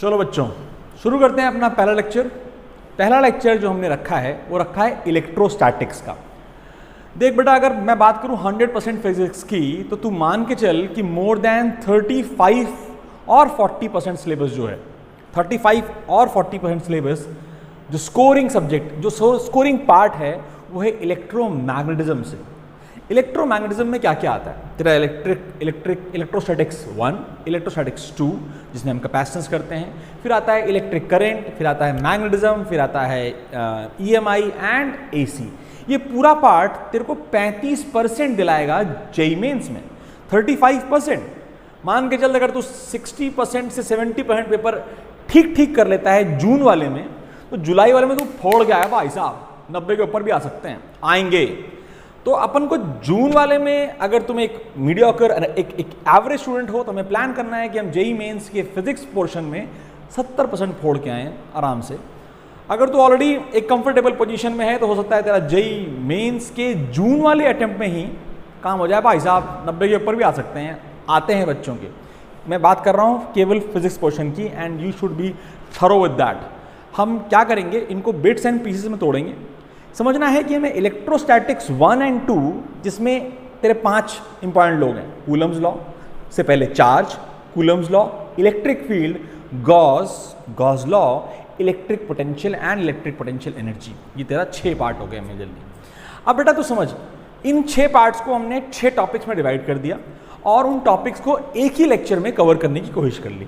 चलो बच्चों शुरू करते हैं अपना पहला लेक्चर। पहला लेक्चर जो हमने रखा है वो रखा है इलेक्ट्रोस्टैटिक्स का। देख बेटा, अगर मैं बात करूं 100% फिजिक्स की तो तू मान के चल कि मोर देन 35 और 40% सिलेबस जो है, 35 और 40% सिलेबस जो स्कोरिंग सब्जेक्ट, जो स्कोरिंग पार्ट है वो है इलेक्ट्रोमैग्नेटिज्म से। इलेक्ट्रोमैग्नेटिज्म में क्या क्या आता है तेरा? इलेक्ट्रोस्टैटिक्स 1, इलेक्ट्रोस्टैटिक्स 2 जिसमें हम कैपेसिटेंस करते हैं, फिर आता है इलेक्ट्रिक करंट, फिर आता है मैग्नेटिज्म, फिर आता है EMI एंड AC। ये पूरा पार्ट तेरे को 35% दिलाएगा जेईई मेंस में। 35% मान के चल, अगर तू 60% से 70% पेपर ठीक ठीक कर लेता है जून वाले में, तो जुलाई वाले में तू फोड़ के आया भाई साहब, 90 के ऊपर भी आ सकते हैं, आएंगे। तो अपन को जून वाले में अगर तुम एक मीडियोकर एक एवरेज स्टूडेंट हो तो हमें प्लान करना है कि हम जेईई मेंस के फिजिक्स पोर्शन में 70% फोड़ के आए आराम से। अगर तू ऑलरेडी एक कंफर्टेबल पोजीशन में है तो हो सकता है तेरा जेईई मेंस के जून वाले अटेम्प्ट में ही काम हो जाए भाई साहब, 90 के ऊपर भी आ सकते हैं, आते हैं बच्चों के। मैं बात कर रहा हूँ केवल फिजिक्स पोर्शन की, and you should be thorough with that. हम क्या करेंगे, इनको बिट्स एंड पीसेस में तोड़ेंगे। समझना है कि हमें इलेक्ट्रोस्टैटिक्स 1 एंड 2 जिसमें तेरे 5 इंपॉर्टेंट लोग हैं, कूलम्स लॉ से पहले charge, Coulomb's law, electric field, Gauss law, electric potential and electric potential energy. ये तेरा 6 पार्ट हो गए मेजरली। अब बेटा तू समझ, इन 6 पार्ट्स को हमने 6 टॉपिक्स में डिवाइड कर दिया और उन टॉपिक्स को एक ही लेक्चर में कवर करने की कोशिश कर ली।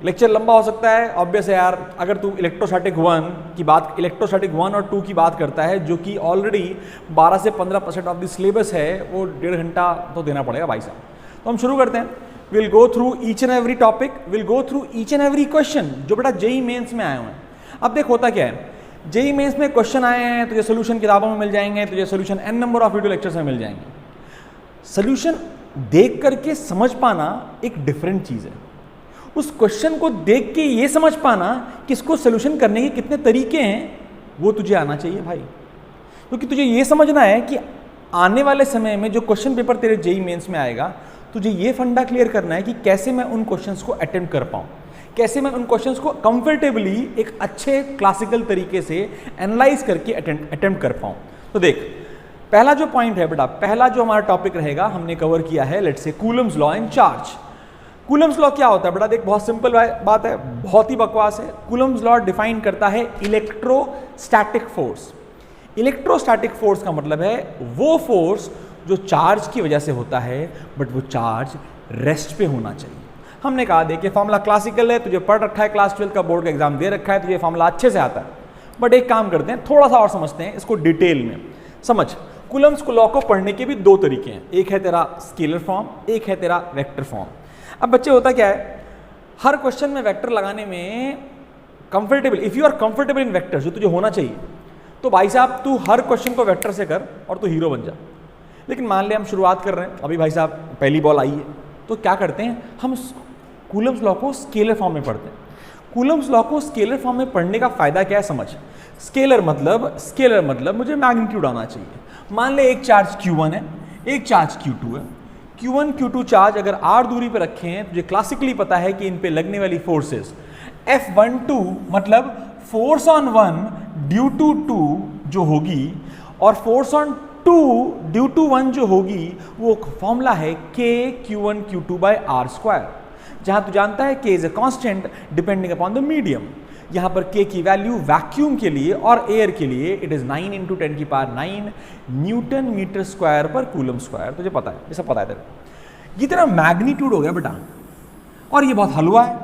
लेक्चर लंबा हो सकता है, ऑब्वियस है यार। अगर तू इलेक्ट्रोस्टैटिक 1 और 2 की बात करता है, जो कि ऑलरेडी 12 से 15% ऑफ द सिलेबस है, वो 1.5 घंटा तो देना पड़ेगा भाई साहब। तो हम शुरू करते हैं। Will go through each and every topic, will go through each and every question जो बेटा जेईई मेंस में आए हुए हैं। अब देख होता क्या है, जेईई मेंस में क्वेश्चन आए हैं, तुझे सोल्यूशन किताबों में मिल जाएंगे, तुझे solution n number of video lectures में मिल जाएंगे। सोल्यूशन देख करके समझ पाना एक डिफरेंट चीज़ है। उस क्वेश्चन को देख के ये समझ पाना कि इसको सोल्यूशन करने के कितने तरीके हैं, वो तुझे आना चाहिए भाई। क्योंकि तुझे ये समझना है कि आने वाले समय में जो क्वेश्चन पेपर तेरे जेईई मेंस में आएगा, तुझे ये फंडा क्लियर करना है कि कैसे मैं उन क्वेश्चंस को अटेम्प्ट कर पाऊँ, कैसे मैं उन क्वेश्चंस को कंफर्टेबली एक अच्छे क्लासिकल तरीके से एनालाइज करके अटेम्प्ट कर पाऊँ। तो देख, पहला जो पॉइंट है बेटा, पहला जो हमारा टॉपिक रहेगा, हमने कवर किया है let's say Coulomb's law and charge. Coulomb's law क्या होता है बेटा? देख, बहुत सिंपल बात है, बहुत ही बकवास है। कूलम्स लॉ डिफाइन करता है इलेक्ट्रोस्टैटिक फोर्स। इलेक्ट्रोस्टैटिक फोर्स का मतलब है वो फोर्स जो चार्ज की वजह से होता है, बट वो चार्ज रेस्ट पे होना चाहिए। हमने कहा देखिए, फॉर्मूला क्लासिकल है, तुझे पढ़ रखा है, क्लास 12 का बोर्ड का एग्जाम दे रखा है, तुझे फॉर्मूला अच्छे से आता है। बट एक काम करते हैं, थोड़ा सा और समझते हैं इसको डिटेल में। समझ, कूलम्स लॉ को पढ़ने के भी 2 तरीके हैं, एक है तेरा स्केलर फॉर्म, एक है तेरा वेक्टर फॉर्म। अब बच्चे होता क्या है, हर क्वेश्चन में वेक्टर लगाने में comfortable, if you are comfortable in vector, जो तुझे होना चाहिए, तो भाई साहब तू हर क्वेश्चन को वेक्टर से कर और तू हीरो बन जा। लेकिन मान ले हम शुरुआत कर रहे हैं, अभी भाई साहब पहली बॉल आई है, तो क्या करते हैं हम, कूलम्स लॉ को स्केलर फॉर्म में पढ़ते हैं। कूलम्स लॉ को स्केलर फॉर्म में पढ़ने का फायदा क्या है समझ। स्केलर मतलब मुझे मैग्नीट्यूड आना चाहिए। मान ले एक चार्ज Q1 है, एक चार्ज Q2 है। Q1 Q2 चार्ज अगर r दूरी पे रखे हैं, तुझे क्लासिकली पता है कि इन पे लगने वाली फोर्सेस F12 मतलब फोर्स ऑन 1 ड्यू टू 2 जो होगी, और फोर्स ऑन 2 ड्यू टू 1 जो होगी, वो फॉर्मूला है K Q1 Q2 by r², जहां तू जानता है K is a constant depending upon the medium. यहाँ पर K की वैल्यू वैक्यूम के लिए और एयर के लिए it is 9 × 10⁹ newton metre square पर कूलम स्क्वायर। तुझे पता है, ये सब पता है तेरे। ये तेरा मैग्नीट्यूड हो गया बेटा, और ये बहुत हलवा है।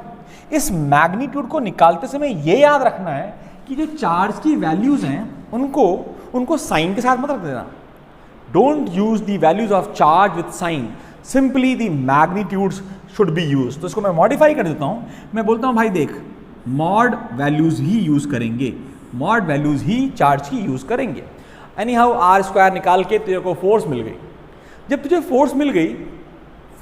इस मैग्नीट्यूड को निकालते समय ये याद रखना है कि जो चार्ज की वैल्यूज हैं उनको साइन के साथ मत रख देना। Don't use the values of charge with sign, simply the magnitudes should be use. तो इसको मैं मॉडिफाई कर देता हूं, मैं बोलता हूं भाई देख, मॉड वैल्यूज ही यूज करेंगे, मॉड वैल्यूज ही चार्ज की यूज करेंगे। एनी हाउ r² निकाल के तुझे को फोर्स मिल गई। जब तुझे फोर्स मिल गई,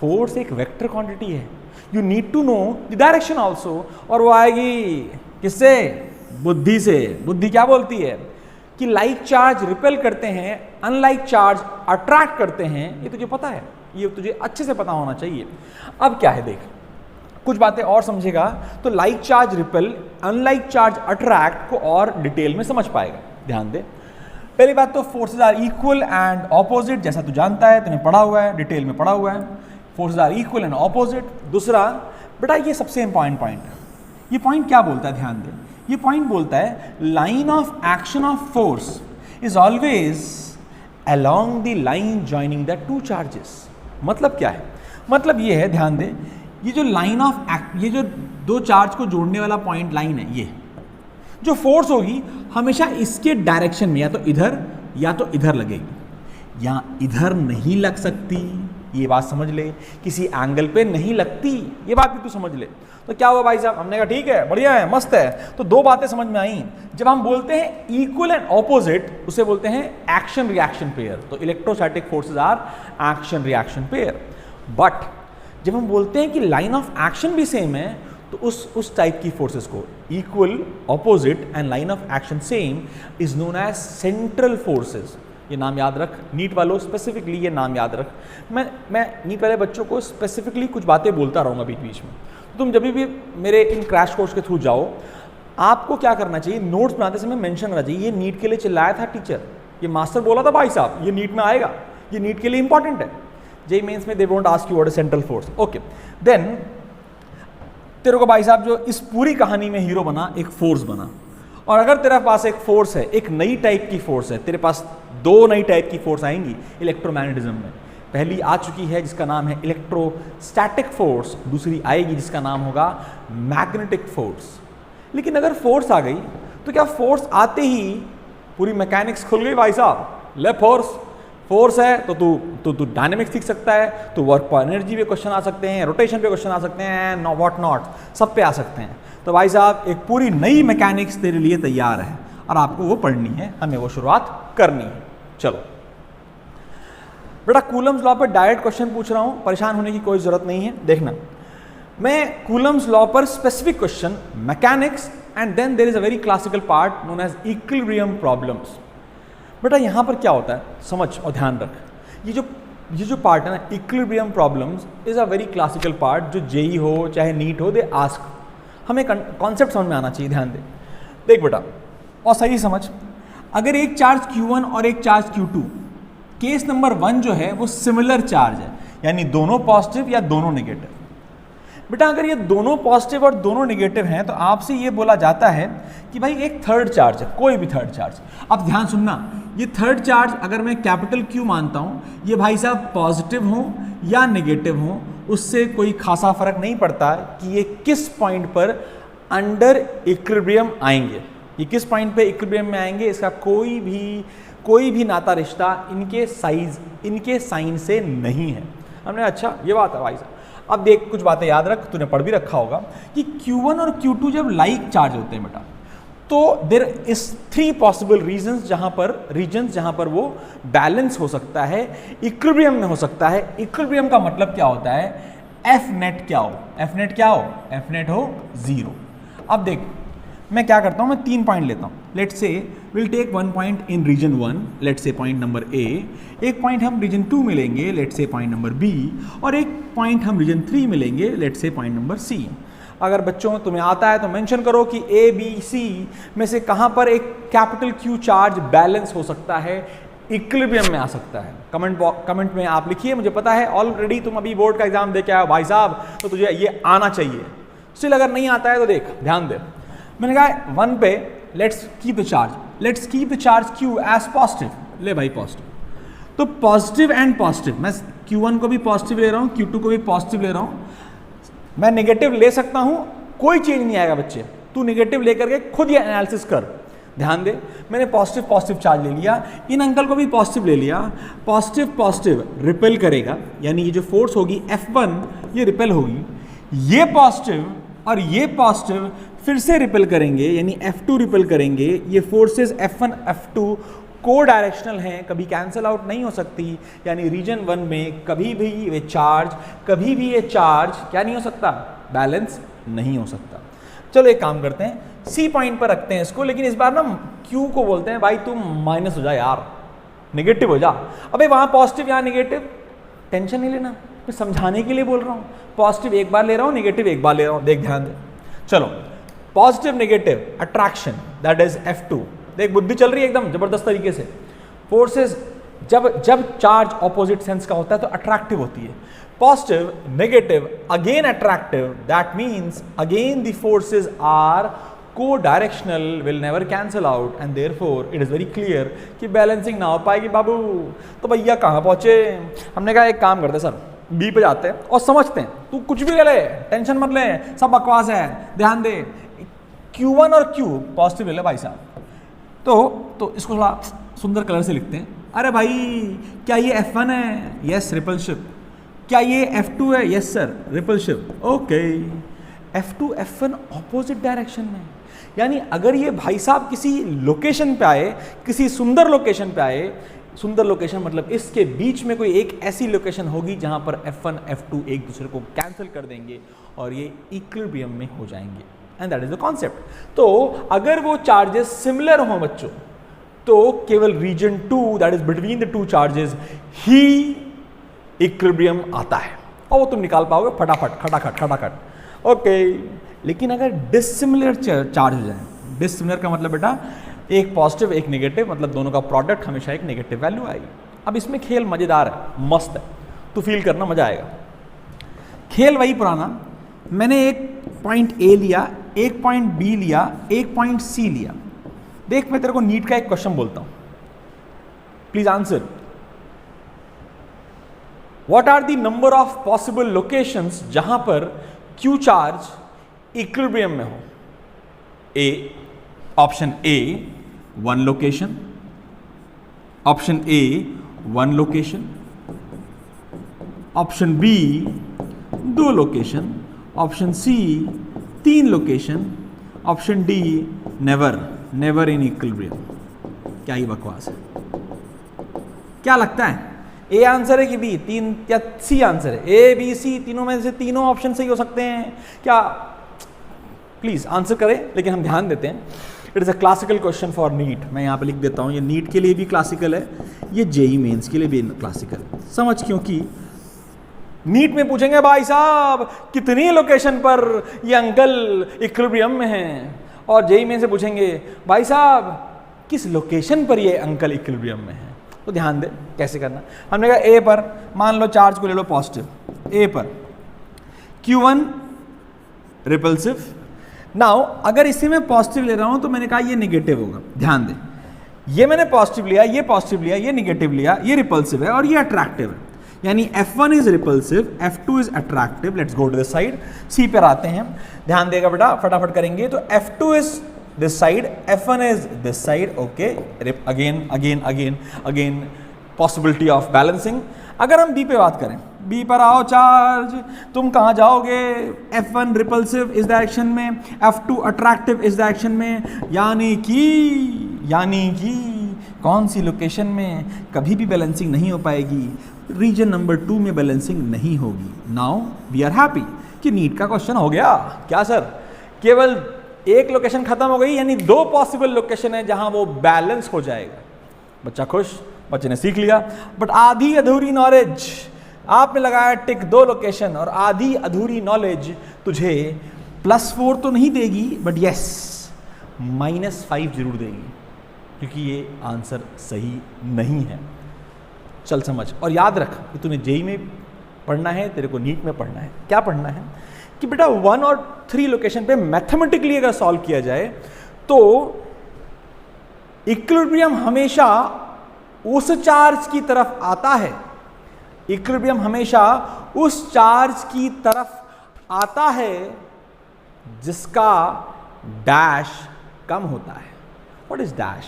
फोर्स एक वेक्टर क्वांटिटी है, you need to know the direction also, और वो आएगी किससे? बुद्धि से। बुद्धि क्या बोलती है कि लाइक चार्ज रिपेल करते हैं, अनलाइक चार्ज अट्रैक्ट करते हैं। ये तुझे पता है, ये तुझे अच्छे से पता होना चाहिए। अब क्या है देख, कुछ बातें और समझेगा तो like charge repel, unlike charge attract को और डिटेल में समझ पाएगा। ध्यान दे, पहली बात तो forces are equal and opposite, जैसा तू जानता है, तूने पढ़ा हुआ है, डिटेल में पढ़ा हुआ है, forces are equal and opposite. दूसरा बेटा ये सबसे इंपॉर्टेंट पॉइंट है, ये पॉइंट क्या बोलता है, ध्यान दे, ये पॉइंट बोलता है line of action of force is always along the line joining the two charges। मतलब क्या है, मतलब ये है, ध्यान दे, ये जो लाइन ऑफ एक्ट, ये जो दो चार्ज को जोड़ने वाला पॉइंट लाइन है, ये जो फोर्स होगी हमेशा इसके डायरेक्शन में या तो इधर लगेगी, या इधर नहीं लग सकती, ये बात समझ ले, किसी एंगल पे नहीं लगती, ये बात भी तू समझ ले। तो क्या हुआ भाई साहब, हमने कहा ठीक है, बढ़िया है, मस्त है। तो दो बातें समझ में आई, जब हम बोलते हैं इक्वल एंड ऑपोजिट उसे बोलते हैं एक्शन रिएक्शन पेयर। तो electrostatic forces are action reaction pair. But जब हम बोलते हैं कि लाइन ऑफ एक्शन भी सेम है तो उस टाइप की फोर्सेस को equal, opposite and line of action same is known as central forces. ये नाम याद रख, नीट वालों स्पेसिफिकली ये नाम याद रख। मैं नीट वाले बच्चों को स्पेसिफिकली कुछ बातें बोलता रहूँगा बीच बीच में। तुम जब भी मेरे इन क्रैश कोर्स के थ्रू जाओ, आपको क्या करना चाहिए, नोट्स बनाते समय मेंशन करना चाहिए, ये नीट के लिए चिल्लाया था टीचर, ये मास्टर बोला था भाई साहब, ये नीट में आएगा, ये नीट के लिए इंपॉर्टेंट है। जेईई मेंस में they won't ask you what is central force. Okay, then तेरे को भाई साहब जो इस पूरी कहानी में हीरो बना, एक फोर्स बना। और अगर तेरे पास एक फोर्स है, एक नई टाइप की फोर्स है, तेरे पास दो नई टाइप की फोर्स आएंगी इलेक्ट्रोमैग्नेटिज्म में। पहली आ चुकी है जिसका नाम है इलेक्ट्रोस्टैटिक फोर्स, दूसरी आएगी जिसका नाम होगा मैग्नेटिक फोर्स। लेकिन अगर फोर्स आ गई तो क्या फोर्स आते ही पूरी मैकेनिक्स खुल गई भाई साहब? ले फोर्स है तो तू डायनेमिक्स सीख सकता है, तो वर्क पर एनर्जी पे क्वेश्चन आ सकते हैं, रोटेशन पे क्वेश्चन आ सकते हैं, नो व्हाट नॉट, सब पे आ सकते हैं। तो भाई साहब एक पूरी नई मैकेनिक्स तेरे लिए तैयार है और आपको वो पढ़नी है, हमें वो शुरुआत करनी है। चलो बेटा, कूलम्स लॉ पर डायरेक्ट क्वेश्चन पूछ रहा हूं, परेशान होने की कोई जरूरत नहीं है। देखना, मैं कूलम्स लॉ पर specific question, mechanics, and then there is a very classical part known as equilibrium problems. बेटा यहां पर क्या होता है समझ और ध्यान रख, ये जो पार्ट है ना, equilibrium problems is a very classical part, जो जेई हो चाहे नीट हो, दे आस्क, हमें कॉन्सेप्ट समझ में आना चाहिए। ध्यान दे, देख बेटा और सही समझ, अगर एक चार्ज Q1 और एक चार्ज Q2, केस नंबर 1 जो है वो सिमिलर चार्ज है, यानी दोनों पॉजिटिव या दोनों नेगेटिव। बेटा अगर ये दोनों पॉजिटिव और दोनों नेगेटिव हैं तो आपसे ये बोला जाता है कि भाई एक थर्ड चार्ज है, कोई भी थर्ड चार्ज। अब ध्यान सुनना, ये थर्ड चार्ज अगर मैं कैपिटल Q मानता हूँ, ये भाई साहब पॉजिटिव हो या नेगेटिव हो, उससे कोई खासा फर्क नहीं पड़ता कि ये किस पॉइंट पर अंडर इक्विलिब्रियम आएंगे, ये किस पॉइंट पे इक्विलिब्रियम में आएंगे, इसका कोई भी नाता रिश्ता इनके साइन से नहीं है। हमने अच्छा ये बात है भाई साहब। अब देख कुछ बातें याद रख, तूने पढ़ भी रखा होगा कि Q1 और Q2 जब लाइक चार्ज होते हैं बेटा, तो देयर इज 3 पॉसिबल रीजंस जहां पर वो बैलेंस हो सकता है, इक्विलिब्रियम में हो सकता है। इक्विलिब्रियम का मतलब क्या होता है, एफ नेट क्या हो, एफ नेट हो 0। अब देख मैं क्या करता हूं, मैं 3 पॉइंट लेता हूं। Let's say will take 1 point in region 1, let's say point number A, एक पॉइंट हम रीजन 2 में लेंगे, let's say point number B, और एक पॉइंट हम रीजन 3 में लेंगे, let's say point number C। अगर बच्चों तुम्हें आता है तो मेंशन करो कि A, B, C में से कहां पर एक कैपिटल Q चार्ज बैलेंस हो सकता है, इक्विलिब्रियम में आ सकता है। कमेंट में आप लिखिए, मुझे पता है ऑलरेडी तुम अभी बोर्ड का एग्जाम दे के आए भाई साहब, तो तुझे ये आना चाहिए। स्टिल अगर नहीं आता है तो देख ध्यान दे, मैंने कहा 1 पे let's keep the charge Q as positive. ले भाई पॉजिटिव, तो पॉजिटिव एंड पॉजिटिव, मैं Q1 को भी पॉजिटिव ले रहा हूँ, Q2 को भी पॉजिटिव ले रहा हूँ, मैं नेगेटिव ले सकता हूँ, कोई चेंज नहीं आएगा बच्चे, तू नेगेटिव लेकर के खुद ये एनालिसिस कर। ध्यान दे, मैंने पॉजिटिव चार्ज ले लिया, इन अंकल को भी पॉजिटिव ले लिया, पॉजिटिव रिपेल करेगा, यानी ये जो फोर्स होगी F1 ये रिपेल होगी, ये पॉजिटिव और ये पॉजिटिव फिर से रिपेल करेंगे, यानी F2 रिपेल करेंगे। ये फोर्सेस F1 F2 को डायरेक्शनल हैं, कभी कैंसिल आउट नहीं हो सकती, यानी रीजन 1 में कभी भी ये चार्ज क्या नहीं हो सकता, बैलेंस नहीं हो सकता। चलो एक काम करते हैं, C पॉइंट पर रखते हैं इसको, लेकिन इस बार ना Q को बोलते हैं भाई तू माइनस हो जा यार, नेगेटिव हो जा। अबे वहां पॉजिटिव यहाँ नेगेटिव, टेंशन नहीं लेना, मैं समझाने के लिए बोल रहा हूँ। पॉजिटिव एक बार ले रहा हूँ, नेगेटिव एक बार ले रहा हूँ, देख ध्यान दे। चलो positive negative attraction that is F2। देख बुद्धि चल रही है एकदम जबरदस्त तरीके से। फोर्सेस जब चार्ज ऑपोजिट सेंस का होता है तो अट्रैक्टिव होती है। Positive negative again attractive, that means again the forces are co-directional, will never cancel out and therefore it is very clear कि बैलेंसिंग ना हो पाएगी बाबू। तो भैया कहाँ पहुँचे? हमने कहा एक काम करते सर, बी पे जाते हैं और समझते हैं, तू कुछ भी ले ले, टेंशन मत ले, सब बकवास है, ध्यान दे। Q1 और Q पॉजिटिव ले ले भाई साहब। तो इसको थोड़ा सुंदर कलर से लिखते हैं। अरे भाई क्या ये F1 है? Yes repulsive. क्या ये F2 है? Yes sir repulsive. Okay, F2 F1 opposite direction में, यानी अगर ये भाई साहब किसी लोकेशन पे आए, किसी सुंदर लोकेशन पे आए, सुंदर लोकेशन मतलब इसके बीच में कोई एक ऐसी लोकेशन होगी जहां पर F1 F2 एक दूसरे को कैंसिल कर देंगे और ये इक्विलिब्रियम में हो जाएंगे, and that is the concept. तो अगर वो चार्जेस सिमिलर हों बच्चों, तो केवल region 2 that is between the two charges ही इक्विलिब्रियम आता है, और वो तुम निकाल पाओगे फटाफट, खटाखट। ओके, लेकिन अगर डिसिमिलर चार्ज हो जाए, डिसिमिलर का मतलब बेटा एक पॉजिटिव एक नेगेटिव, मतलब दोनों का प्रोडक्ट हमेशा एक नेगेटिव वैल्यू आएगी। अब इसमें खेल मजेदार है, मस्त है, तो फील करना मजा आएगा। खेल वही पुराना, मैंने एक पॉइंट ए लिया, एक पॉइंट बी लिया, एक पॉइंट सी लिया। देख मैं तेरे को नीट का एक क्वेश्चन बोलता हूं, please answer. What are the number of possible locations जहां पर क्यू चार्ज इक्विलिब्रियम में हो? A, option A 1 location, option A 1 location, option B 2 location, option C 3 location, option D never in equilibrium. क्या ही बकवास है, क्या लगता है? ए आंसर है कि बी? 3 या सी आंसर है? ए बी सी तीनों में से तीनों ऑप्शन सही हो सकते हैं क्या? प्लीज आंसर करें, लेकिन हम ध्यान देते हैं it is a classical question for NEET. मैं यहाँ पे लिख देता हूँ, ये नीट के लिए भी क्लासिकल है, ये जेई मेंस के लिए भी क्लासिकल है। समझ, क्योंकि नीट में पूछेंगे भाई साहब कितनी लोकेशन पर ये अंकल इक्विलिब्रियम में हैं, और जेई मेंस से पूछेंगे भाई साहब किस लोकेशन पर ये अंकल इक्विलिब्रियम में है। तो ध्यान दे कैसे करना। हमने कहा ए पर मान लो चार्ज को ले लो पॉजिटिव, ए पर Q1 रिपल्सिव। नाउ अगर इसे मैं पॉजिटिव ले रहा हूं तो मैंने कहा ये नेगेटिव होगा। ध्यान दे, ये मैंने पॉजिटिव लिया, ये पॉजिटिव लिया, ये नेगेटिव लिया, ये रिपल्सिव है और ये अट्रैक्टिव है, यानी F1 is repulsive, F2 is attractive. Let's go to this side, C पर आते हैं, ध्यान देगा बेटा, फटाफट करेंगे। तो F2 is this side, F1 is this side, okay, again possibility of balancing। अगर हम B पे बात करें, B पर आओ चार्ज, तुम कहाँ जाओगे? F1 रिपल्सिव इस डायरेक्शन में, F2 अट्रैक्टिव इस डायरेक्शन में, यानी कि कौन सी लोकेशन में कभी भी बैलेंसिंग नहीं हो पाएगी? रीजन नंबर 2 में बैलेंसिंग नहीं होगी। नाउ वी आर हैप्पी कि नीट का क्वेश्चन हो गया। क्या सर, केवल एक लोकेशन खत्म हो गई, यानी 2 पॉसिबल लोकेशन है जहां वो बैलेंस हो जाएगा। बच्चा खुश, बच्चे ने सीख लिया। बट आधी अधूरी नॉलेज आपने लगाया टिक 2 लोकेशन, और आधी अधूरी नॉलेज तुझे +4 तो नहीं देगी, बट यस -5 जरूर देगी, क्योंकि ये आंसर सही नहीं है। चल समझ, और याद रख कि तूने जेई में पढ़ना है, तेरे को नीट में पढ़ना है। क्या पढ़ना है कि बेटा 1 और 3 लोकेशन पे मैथमेटिकली अगर सॉल्व किया जाए तो इक्विलिब्रियम हमेशा उस चार्ज की तरफ आता है, इक्विलिब्रियम हमेशा उस चार्ज की तरफ आता है जिसका डैश कम होता है। What is dash?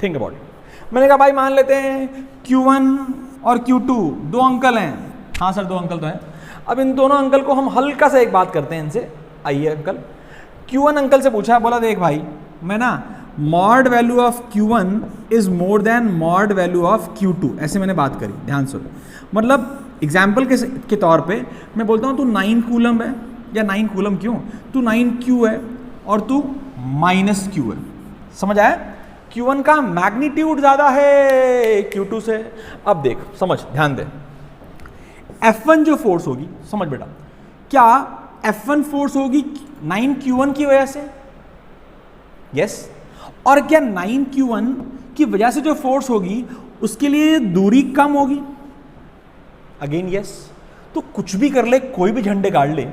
Think about it. मैंने कहा भाई मान लेते हैं Q1 और Q2 2 अंकल हैं। हाँ सर 2 अंकल तो हैं। अब इन दोनों अंकल को हम हल्का सा एक बात करते हैं इनसे। आइए अंकल, Q1 अंकल से पूछा, बोला देख भाई मैं ना mod value of Q1 is more than mod value of Q2, ऐसे मैंने बात करी। ध्यान सुन, मतलब एग्जाम्पल के तौर पे मैं बोलता हूँ तू 9 कूलम है, या 9 कूलम क्यों, तू 9Q है और तू -Q है। समझ आया? Q1 का मैग्नीट्यूड ज्यादा है Q2 से। अब देख समझ, ध्यान दे, F1 जो फोर्स होगी, समझ बेटा, क्या F1 फोर्स होगी 9q1 की वजह से? यस। और क्या 9q1 की वजह से जो फोर्स होगी उसके लिए दूरी कम होगी? Again yes. तो कुछ भी कर ले, कोई भी झंडे गाड़ ले,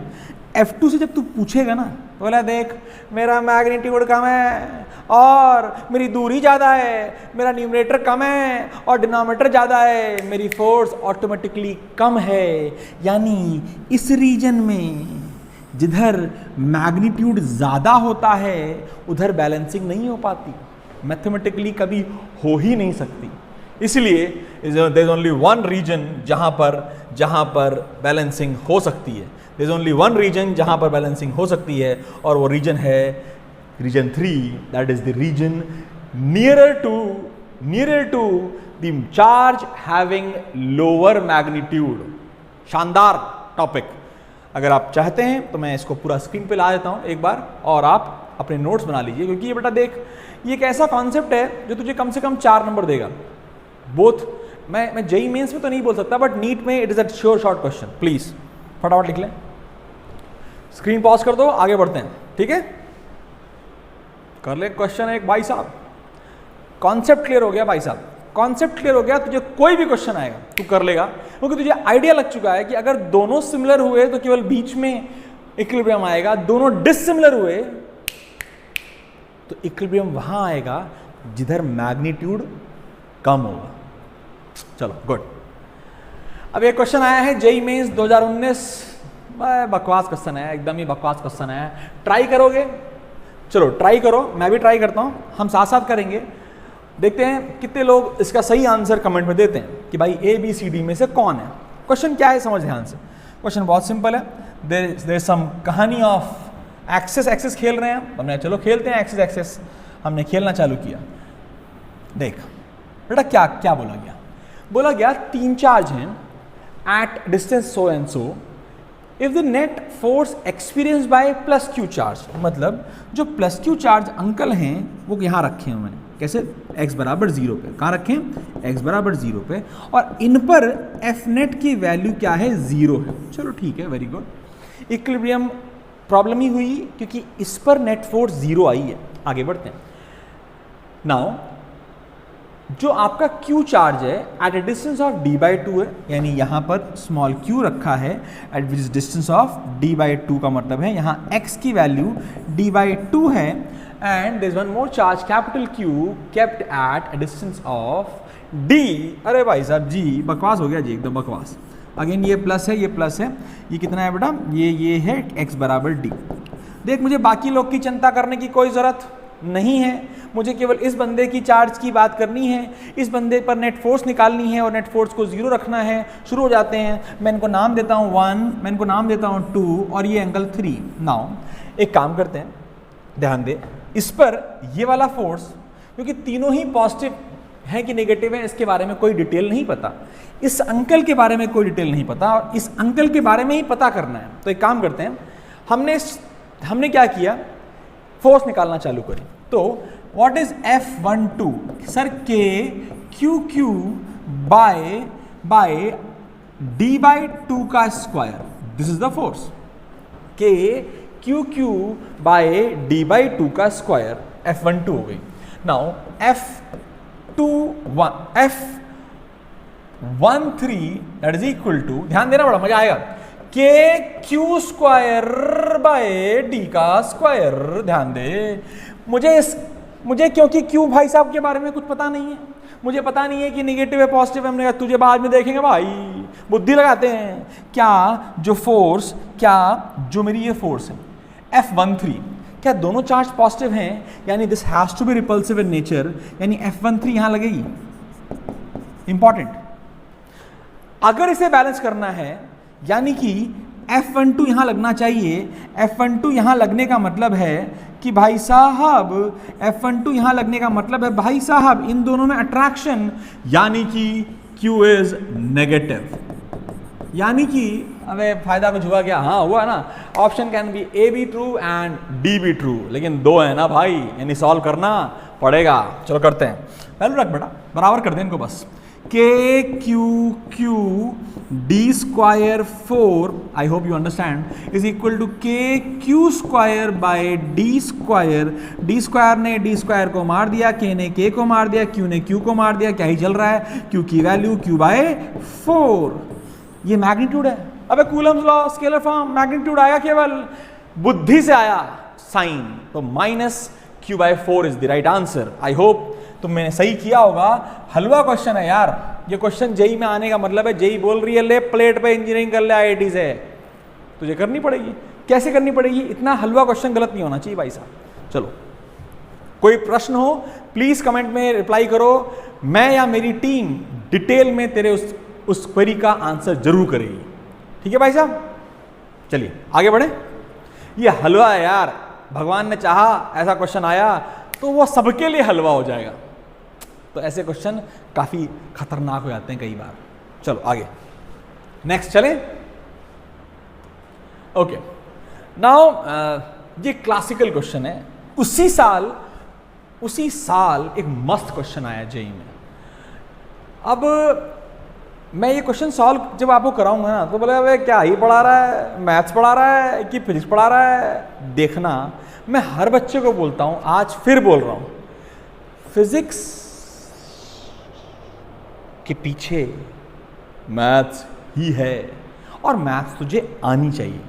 F2 से जब तू पूछेगा ना, तो बोला देख मेरा मैग्नीट्यूड कम है और मेरी दूरी ज़्यादा है, मेरा न्यूमरेटर कम है और डिनोमिनेटर ज़्यादा है, मेरी फोर्स ऑटोमेटिकली कम है। यानी इस रीजन में जिधर मैग्नीट्यूड ज़्यादा होता है उधर बैलेंसिंग नहीं हो पाती, मैथमेटिकली कभी हो ही नहीं सकती। इसलिए there is only one region जहाँ पर बैलेंसिंग हो सकती है, there is only one region जहाँ पर बैलेंसिंग हो सकती है, और वो रीजन है region 3, that is the region nearer to the charge having lower magnitude. शानदार टॉपिक। अगर आप चाहते हैं तो मैं इसको पूरा स्क्रीन पे ला देता हूँ एक बार, और आप अपने नोट्स बना लीजिए, क्योंकि ये बेटा देख, ये एक ऐसा कॉन्सेप्ट है जो तुझे कम से कम 4 नंबर देगा। बोथ मैं जेई मेंस में तो नहीं बोल सकता, बट नीट में it is a sure short question. Please फटाफट लिख लें, स्क्रीन पॉज कर दो, आगे बढ़ते हैं, ठीक है? कर ले क्वेश्चन एक भाई साहब। कॉन्सेप्ट क्लियर हो गया भाई साहब, कॉन्सेप्ट क्लियर हो गया, तुझे कोई भी क्वेश्चन आएगा तू कर लेगा, क्योंकि तुझे आइडिया लग चुका है कि अगर दोनों सिमिलर हुए तो केवल बीच में इक्विलिब्रियम आएगा, दोनों डिसिमिलर हुए तो इक्विलिब्रियम वहां आएगा जिधर मैग्नीट्यूड कम होगा। चलो गुड। अब ये क्वेश्चन आया है जेई मेंस 2019, बकवास क्वेश्चन है, एकदम ही बकवास क्वेश्चन है। ट्राई करोगे? चलो ट्राई करो, मैं भी ट्राई करता हूं, हम साथ साथ करेंगे। देखते हैं कितने लोग इसका सही आंसर कमेंट में देते हैं कि भाई ABCD में से कौन है। क्वेश्चन क्या है समझ ध्यान से, क्वेश्चन बहुत सिंपल है। देयर सम कहानी ऑफ एक्सेस खेल रहे हैं, हमने चलो खेलते हैं एक्सेस, हमने खेलना चालू किया। देख बेटा क्या क्या बोला गया 3 चार्ज हैं at distance so and so, if the net force experience by plus Q charge, मतलब जो प्लस क्यू चार्ज अंकल हैं वो यहाँ रखे हैं मैंने, कैसे? x बराबर 0 पे, कहाँ रखें? x बराबर 0 पे, और इन पर एफ नेट की वैल्यू क्या है? 0 है। चलो ठीक है, वेरी गुड। इक्विलिब्रियम प्रॉब्लम ही हुई क्योंकि इस पर नेट फोर्स 0 आई है। आगे बढ़ते हैं। नाउ जो आपका Q चार्ज है at a distance of d/2 है, यानी यहाँ पर स्मॉल q रखा है eight which distance of d/2 का मतलब है यहाँ x की वैल्यू d/2 है, and there is one more charge capital Q kept at a distance of d। अरे भाई साहब जी बकवास हो गया जी, एकदम बकवास। अगेन ये प्लस है, ये प्लस है, ये कितना है बेटा? ये है x बराबर d। देख मुझे बाकी लोग की चिंता करने की कोई ज़रूरत नहीं है, मुझे केवल इस बंदे की चार्ज की बात करनी है, इस बंदे पर नेट फोर्स निकालनी है और नेट फोर्स को 0 रखना है। शुरू हो जाते हैं। मैं इनको नाम देता हूँ 1, मैं इनको नाम देता हूँ 2 और ये एंगल 3। नाउ एक काम करते हैं, ध्यान दे, इस पर ये वाला फोर्स, क्योंकि तीनों ही पॉजिटिव है कि नेगेटिव है इसके बारे में कोई डिटेल नहीं पता, इस अंकल के बारे में कोई डिटेल नहीं पता और इस अंकल के बारे में ही पता करना है। तो एक काम करते हैं, हमने क्या किया, फोर्स निकालना चालू करें। तो what is F12? Sir K QQ by d/2 का square, this is the force. K QQ by d/2 का स्क्वायर F12 हो गई। Now F13 that is equal to, ध्यान देना बड़ा मजा आएगा, K Q square by D का स्क्वायर। ध्यान दे, मुझे क्योंकि Q भाई साहब के बारे में कुछ पता नहीं है, मुझे पता नहीं है कि नेगेटिव है पॉजिटिव है, हमने कहा तुझे बाद में देखेंगे भाई, बुद्धि लगाते हैं। क्या जो मेरी ये फोर्स है F13, क्या दोनों चार्ज पॉजिटिव हैं? यानी this has to be repulsive in nature, यानी F13 यहां लगेगी। इंपॉर्टेंट, अगर इसे बैलेंस करना है यानी कि F12 यहां लगना चाहिए। F12 यहां लगने का मतलब है कि भाई साहब, F12 यहां लगने का मतलब है भाई साहब इन दोनों में अट्रैक्शन, यानी कि Q इज नेगेटिव, यानी कि अबे फायदा कुछ हुआ क्या? हाँ हुआ ना, ऑप्शन कैन बी A भी ट्रू एंड D भी ट्रू, लेकिन 2 है ना भाई, यानी सॉल्व करना पड़ेगा। चलो करते हैं, वैल्यू रख बेटा, बराबर कर दें इनको बस। K Q Q D square 4, I hope you understand, is equal to K Q square by D square. D square ने डी स्क्वायर को मार दिया, के ने के को मार दिया, क्यू ने क्यू को मार दिया, क्या ही चल रहा है, क्यू की वैल्यू क्यू बाय 4। ये मैग्नीट्यूड है। अबे Coulomb's law, scalar form, magnitude आया केवल बुद्धि से आया, साइन, तो minus Q by 4 is the right answer. I hope तुमने सही किया होगा। हलवा क्वेश्चन है यार, ये क्वेश्चन जेई में आने का मतलब है जेई बोल रही है ले प्लेट पे इंजीनियरिंग कर ले आईआईटी से, तुझे करनी पड़ेगी। कैसे करनी पड़ेगी? इतना हलवा क्वेश्चन गलत नहीं होना चाहिए भाई साहब। चलो, कोई प्रश्न हो प्लीज कमेंट में रिप्लाई करो, मैं या मेरी टीम डिटेल में तेरे उस क्वेरी का आंसर जरूर करेगी। ठीक है भाई साहब, चलिए आगे बढ़े। ये हलवा है यार, भगवान ने चाहा ऐसा क्वेश्चन आया तो वो सबके लिए हलवा हो जाएगा। तो ऐसे क्वेश्चन काफी खतरनाक हो जाते हैं कई बार। चलो आगे, नेक्स्ट चले। ओके, नाउ ये क्लासिकल क्वेश्चन है। उसी साल एक मस्त क्वेश्चन आया जेई में। अब मैं ये क्वेश्चन सॉल्व जब आपको कराऊंगा ना तो बोले अबे क्या ही पढ़ा रहा है, मैथ्स पढ़ा रहा है कि फिजिक्स पढ़ा रहा है। देखना, मैं हर बच्चे को बोलता हूं, आज फिर बोल रहा हूं, फिजिक्स के पीछे मैथ्स ही है और मैथ्स तुझे आनी चाहिए।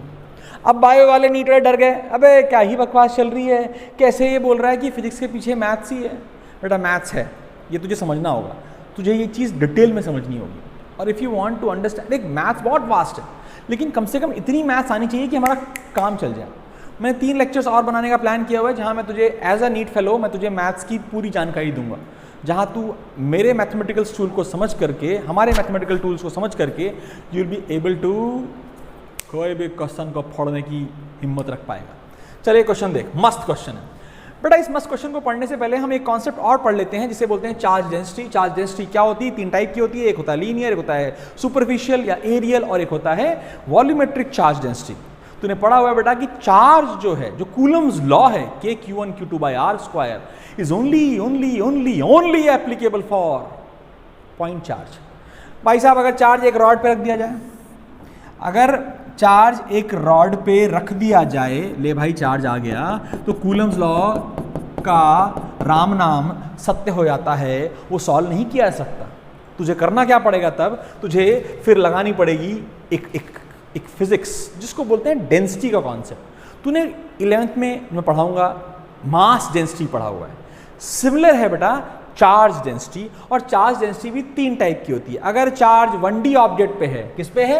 अब बायो वाले नीट वाले डर गए, अबे क्या ही बकवास चल रही है, कैसे ये बोल रहा है कि फिजिक्स के पीछे मैथ्स ही है। बेटा मैथ्स है, ये तुझे समझना होगा, तुझे ये चीज़ डिटेल में समझनी होगी। और if you want to understand, देख मैथ्स बहुत वास्ट है, लेकिन कम से कम इतनी मैथ्स आनी चाहिए कि हमारा काम चल जाए। मैंने 3 लेक्चर्स और बनाने का प्लान किया हुआ है जहाँ मैं तुझे एज अ नीट फेलो मैं तुझे मैथ्स की पूरी जानकारी दूंगा, जहाँ तू मेरे मैथमेटिकल टूल को समझ करके, हमारे मैथमेटिकल टूल्स को समझ करके you will be able to कोई भी क्वेश्चन को फोड़ने की हिम्मत रख पाएगा। चलिए क्वेश्चन देख, मस्त क्वेश्चन है बेटा। इस मस्त क्वेश्चन को पढ़ने से पहले हम एक कॉन्सेप्ट और पढ़ लेते हैं जिसे बोलते हैं चार्ज डेंसिटी। चार्ज डेंसिटी क्या होती है? 3 टाइप की होती है, एक होता है लीनियर, एक होता है सुपरफिशियल या एरियल, और एक होता है वॉल्यूमेट्रिक चार्ज डेंसिटी। तूने पढ़ा हुआ है बेटा कि चार्ज जो है, जो कूलम्स लॉ है, के Q1 Q2 by R square is only applicable for point charge. भाई साहब, अगर चार्ज एक रॉड पे रख दिया जाए, अगर चार्ज एक रॉड पे रख दिया जाए, ले भाई चार्ज आ गया, तो कूलम्स लॉ का राम नाम सत्य हो जाता है, वो सॉल्व नहीं किया जा सकता। तुझे करना क्या पड़ेगा तब? तुझे फिर लगानी पड़ेगी एक फिजिक्स जिसको बोलते हैं डेंसिटी का कॉन्सेप्ट। तूने 11th में मैं पढ़ाऊंगा मास डेंसिटी पढ़ा हुआ है, सिमिलर है बेटा चार्ज डेंसिटी। और चार्ज डेंसिटी भी 3 टाइप की होती है। अगर चार्ज 1D ऑब्जेक्ट पे है, किस पे है?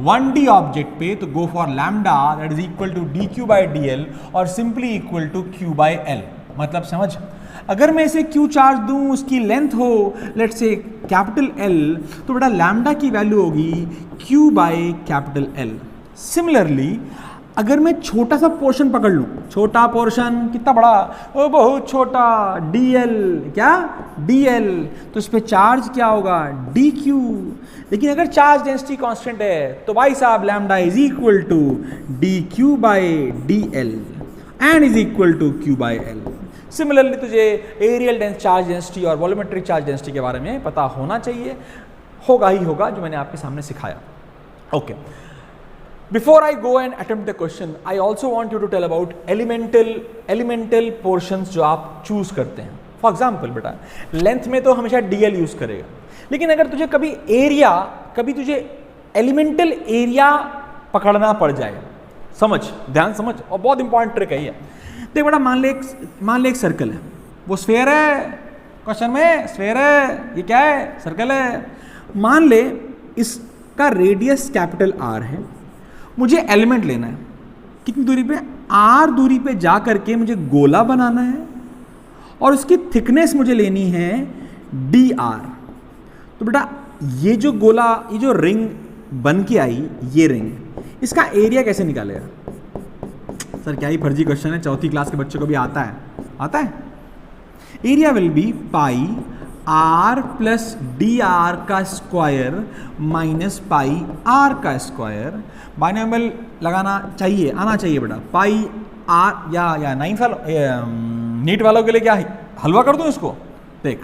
1D ऑब्जेक्ट पे, तो go for lambda that is equal to dq by dl और simply equal to q by l। मतलब समझ, अगर मैं इसे q चार्ज दूं, उसकी लेंथ हो लेट्स से कैपिटल L, तो बेटा लैम्डा की वैल्यू होगी q by capital L। Similarly अगर मैं छोटा सा पोर्शन पकड़ लूं, छोटा पोर्शन कितना बड़ा? ओ बहुत छोटा, dl, क्या? dl, तो इस पे चार्ज क्या होगा? dq। लेकिन अगर चार्ज डेंसिटी कांस्टेंट है तो भाई साहब lambda is equal to dq by dl and is equal to q by l। Similarly तुझे एरियल चार्ज डेंसिटी और वॉल्यूमेट्रिक चार्ज डेंसिटी के बारे में पता होना चाहिए, होगा ही होगा, जो मैंने आपके सामने सिखाया। Okay, before I go and attempt the question, I also want you to tell about elemental portions जो आप चूज करते हैं। फॉर एग्जाम्पल बेटा, लेंथ में तो हमेशा dl यूज करेगा, लेकिन अगर तुझे कभी तुझे एलिमेंटल एरिया पकड़ना पड़ जाए, समझ, ध्यान समझ, और बहुत इंपॉर्टेंट ट्रिक है ये। देख बेटा, मान ले एक सर्कल है, वो स्फेयर है, क्वेश्चन में स्फेयर है, ये क्या है? सर्कल है। मान ले इसका रेडियस कैपिटल R है, मुझे एलिमेंट लेना है, कितनी दूरी पे? R दूरी पे जा करके मुझे गोला बनाना है और उसकी थिकनेस मुझे लेनी है dr। तो बेटा ये जो गोला, ये जो रिंग बन के आई, ये रिंग, इसका एरिया कैसे निकालेगा? सर क्या ही फर्जी क्वेश्चन है, 4th क्लास के बच्चों को भी आता है। Area will be pi r plus dr का स्क्वायर माइनस पाई r का स्क्वायर। बाइनोमियल लगाना चाहिए, आना चाहिए बेटा। पाई r या 9 साल नीट वालों के लिए क्या हलवा कर दूं इसको? देख,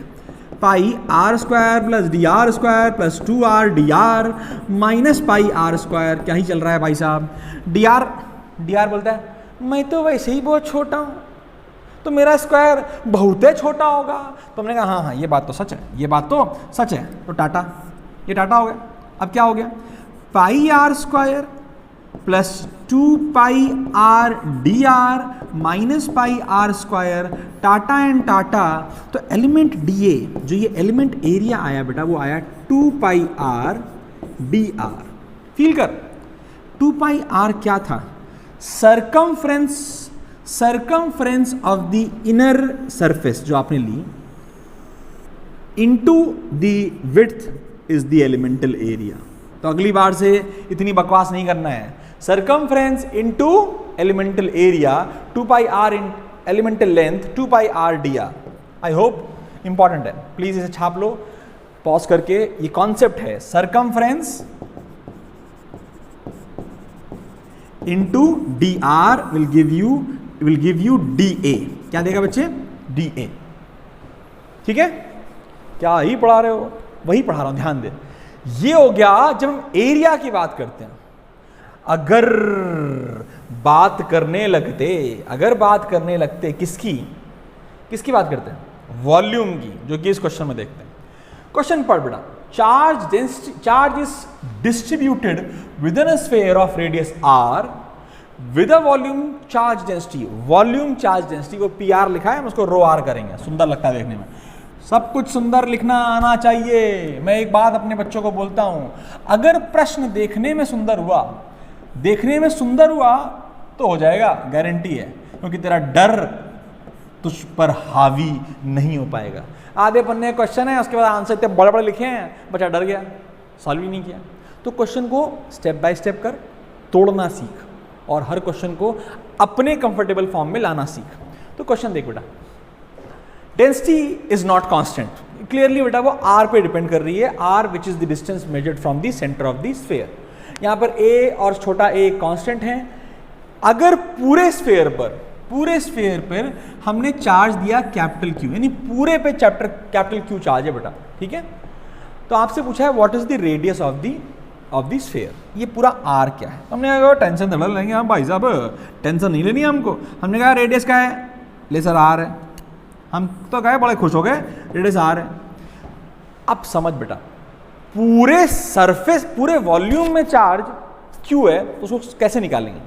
pi R square plus D R square plus 2r dr minus pi R square. क्या ही चल रहा है भाई साहब। dr बोलता है मैं तो वैसे ही बहुत छोटा हूँ, तो मेरा स्क्वायर बहुत ही छोटा होगा। तो हमने कहा हाँ ये बात तो सच है, ये बात तो सच है। तो टाटा, ये टाटा हो गया। अब क्या हो गया, pi R square plus 2 pi R D R minus pi R square, tata and tata. तो एलिमेंट डी ए, जो ये एलिमेंट एरिया आया बेटा, वो आया 2 pi R D R. Feel कर, 2 पाई आर क्या था, circumference of the inner surface जो आपने ली, into the width is the elemental area. तो अगली बार से इतनी बकवास नहीं करना है। Circumference into elemental area, 2 pi R in elemental length, 2 pi R D R. I hope important है, प्लीज इसे छाप लो पॉज करके। ये कॉन्सेप्ट है circumference into D R will give you D A. क्या देगा बच्चे, डी ए। ठीक है, क्या ही पढ़ा रहे हो, वही पढ़ा रहा हूं, ध्यान दे। ये हो गया जब हम एरिया की बात करते हैं। अगर बात करने लगते किसकी बात करते हैं, वॉल्यूम की, जो कि इस क्वेश्चन में देखते हैं। क्वेश्चन पढ़ बेटा, charge is distributed with in a sphere of radius r with a volume charge density. Volume charge density को pr लिखा है, हम उसको रो r करेंगे। सुंदर लगता है देखने में, सब कुछ सुंदर लिखना आना चाहिए। मैं एक बात अपने बच्चों को बोलता हूं, अगर प्रश्न देखने में सुंदर हुआ तो हो जाएगा, गारंटी है, क्योंकि तेरा डर तुझ पर हावी नहीं हो पाएगा। आधे पन्ने क्वेश्चन है, उसके बाद आंसर इतने बड़े बड़े लिखे हैं, बच्चा डर गया, सॉल्व ही नहीं किया। तो क्वेश्चन को स्टेप बाय स्टेप कर, तोड़ना सीख, और हर क्वेश्चन को अपने कंफर्टेबल फॉर्म में लाना सीख। तो क्वेश्चन देख बेटा, density is not constant. Clearly बेटा वो r पे डिपेंड कर रही है, r which is the distance measured from the centre of the sphere. यहां पर a और छोटा a कांस्टेंट है। अगर पूरे स्फीयर पर हमने चार्ज दिया कैपिटल Q, यानी पूरे पे कैपिटल Q चार्ज है बेटा, ठीक है। तो आपसे पूछा है what is the radius of the sphere, ये पूरा r क्या है। हमने कहा टेंशन तो लेंगे हम भाई साहब, टेंशन नहीं लेनी हमको। हमने कहा रेडियस क्या है, ले सर r है। हम तो कहे बड़े खुश हो गए, रेडियस r है। अब समझ बेटा, पूरे सरफेस, पूरे वॉल्यूम में चार्ज Q है, तो उसको कैसे निकालेंगे।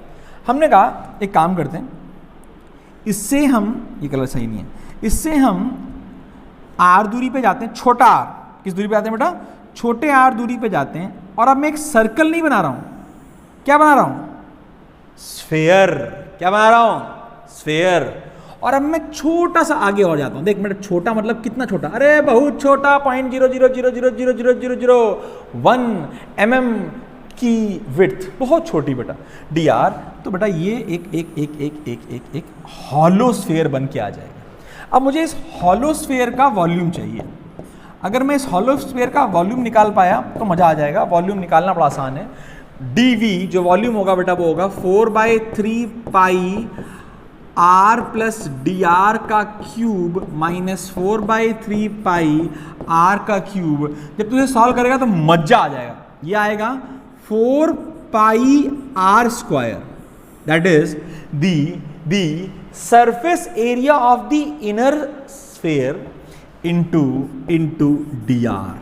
हमने कहा एक काम करते हैं, इससे हम, ये कलर सही नहीं है, इससे हम r दूरी पे जाते हैं, छोटा r, किस दूरी पे जाते हैं बेटा, छोटे r दूरी पे जाते हैं। और अब मैं एक सर्कल नहीं बना रहा हूं, क्या बना रहा हूं, स्फीयर। क्या बना रहा हूं, स्फीयर। और अब मैं छोटा सा आगे और जाता हूं। देख बेटा, छोटा मतलब कितना छोटा, अरे बहुत छोटा, 0.000000001 mm की विड्थ, बहुत छोटी बेटा, dr। तो बेटा ये एक हॉलो स्फीयर बन के आ जाएगा। अब मुझे इस हॉलो स्फीयर का वॉल्यूम चाहिए। अगर मैं इस हॉलो स्फीयर का वॉल्यूम निकाल पाया तो मजा आ जाएगा। वॉल्यूम निकालना बड़ा आसान है। dv जो वॉल्यूम होगा बेटा वो होगा 4/3 पाई r प्लस डी आर का क्यूब माइनस 4/3 पाई r का क्यूब। जब तुझे सॉल्व करेगा तो मजा आ जाएगा। ये आएगा 4 पाई r square, that is the surface area of the inner sphere into D R.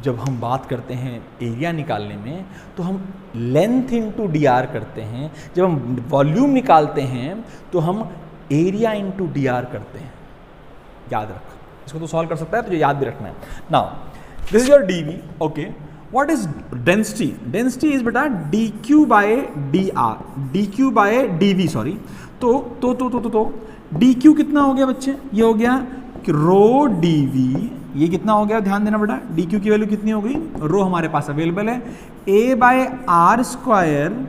जब हम बात करते हैं एरिया निकालने में तो हम लेंथ इंटू डी आर करते हैं। जब हम वॉल्यूम निकालते हैं तो हम एरिया इंटू डी आर करते हैं। याद रख, इसको तो सॉल्व कर सकता है, तुझे याद भी रखना है। Now this is your D V, okay. What is density, density is बेटा D Q by D R, D Q by D V, sorry. तो डी क्यू कितना हो गया बच्चे, ये हो गया रो डी वी। ये कितना हो गया, ध्यान देना बेटा, डी क्यू की वैल्यू कितनी हो गई, रो हमारे पास अवेलेबल है, a by R square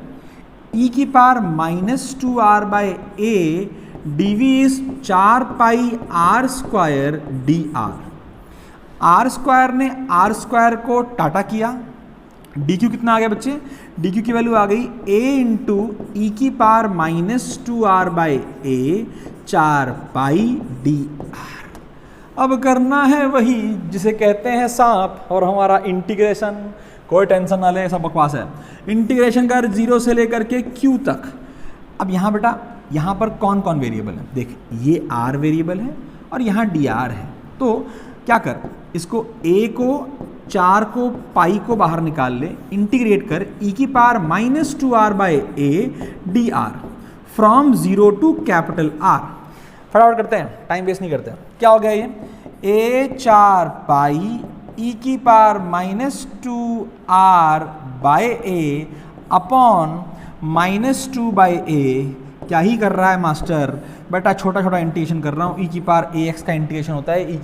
E की power -2r by a, D V is 4 pi R square D R. R square ने आर स्क्वायर को टाटा किया, डी क्यू कितना आ गया बच्चे, डी क्यू की वैल्यू आ गई a इंटू ई की power -2r by a, 4 pi D R. अब करना है वही जिसे कहते हैं सांप, और हमारा इंटीग्रेशन, कोई टेंशन ना ले, सब बकवास है। इंटीग्रेशन कर 0 से लेकर के q तक। अब यहाँ बेटा यहाँ पर कौन कौन वेरिएबल है, देख ये r वेरिएबल है और यहाँ dr है। तो क्या कर, इसको a को 4 को पाई को बाहर निकाल ले, इंटीग्रेट कर e⁻²r/a dr from 0 to capital R। फटाफट करते हैं, टाइम वेस्ट नहीं करते हैं। क्या हो गया ये, a4 पाई e⁻²r/a अपॉन -2/a। क्या ही कर रहा है मास्टर, बेटा छोटा छोटा इंटीग्रेशन कर रहा हूँ। e⁻ax का इंटीग्रेशन होता है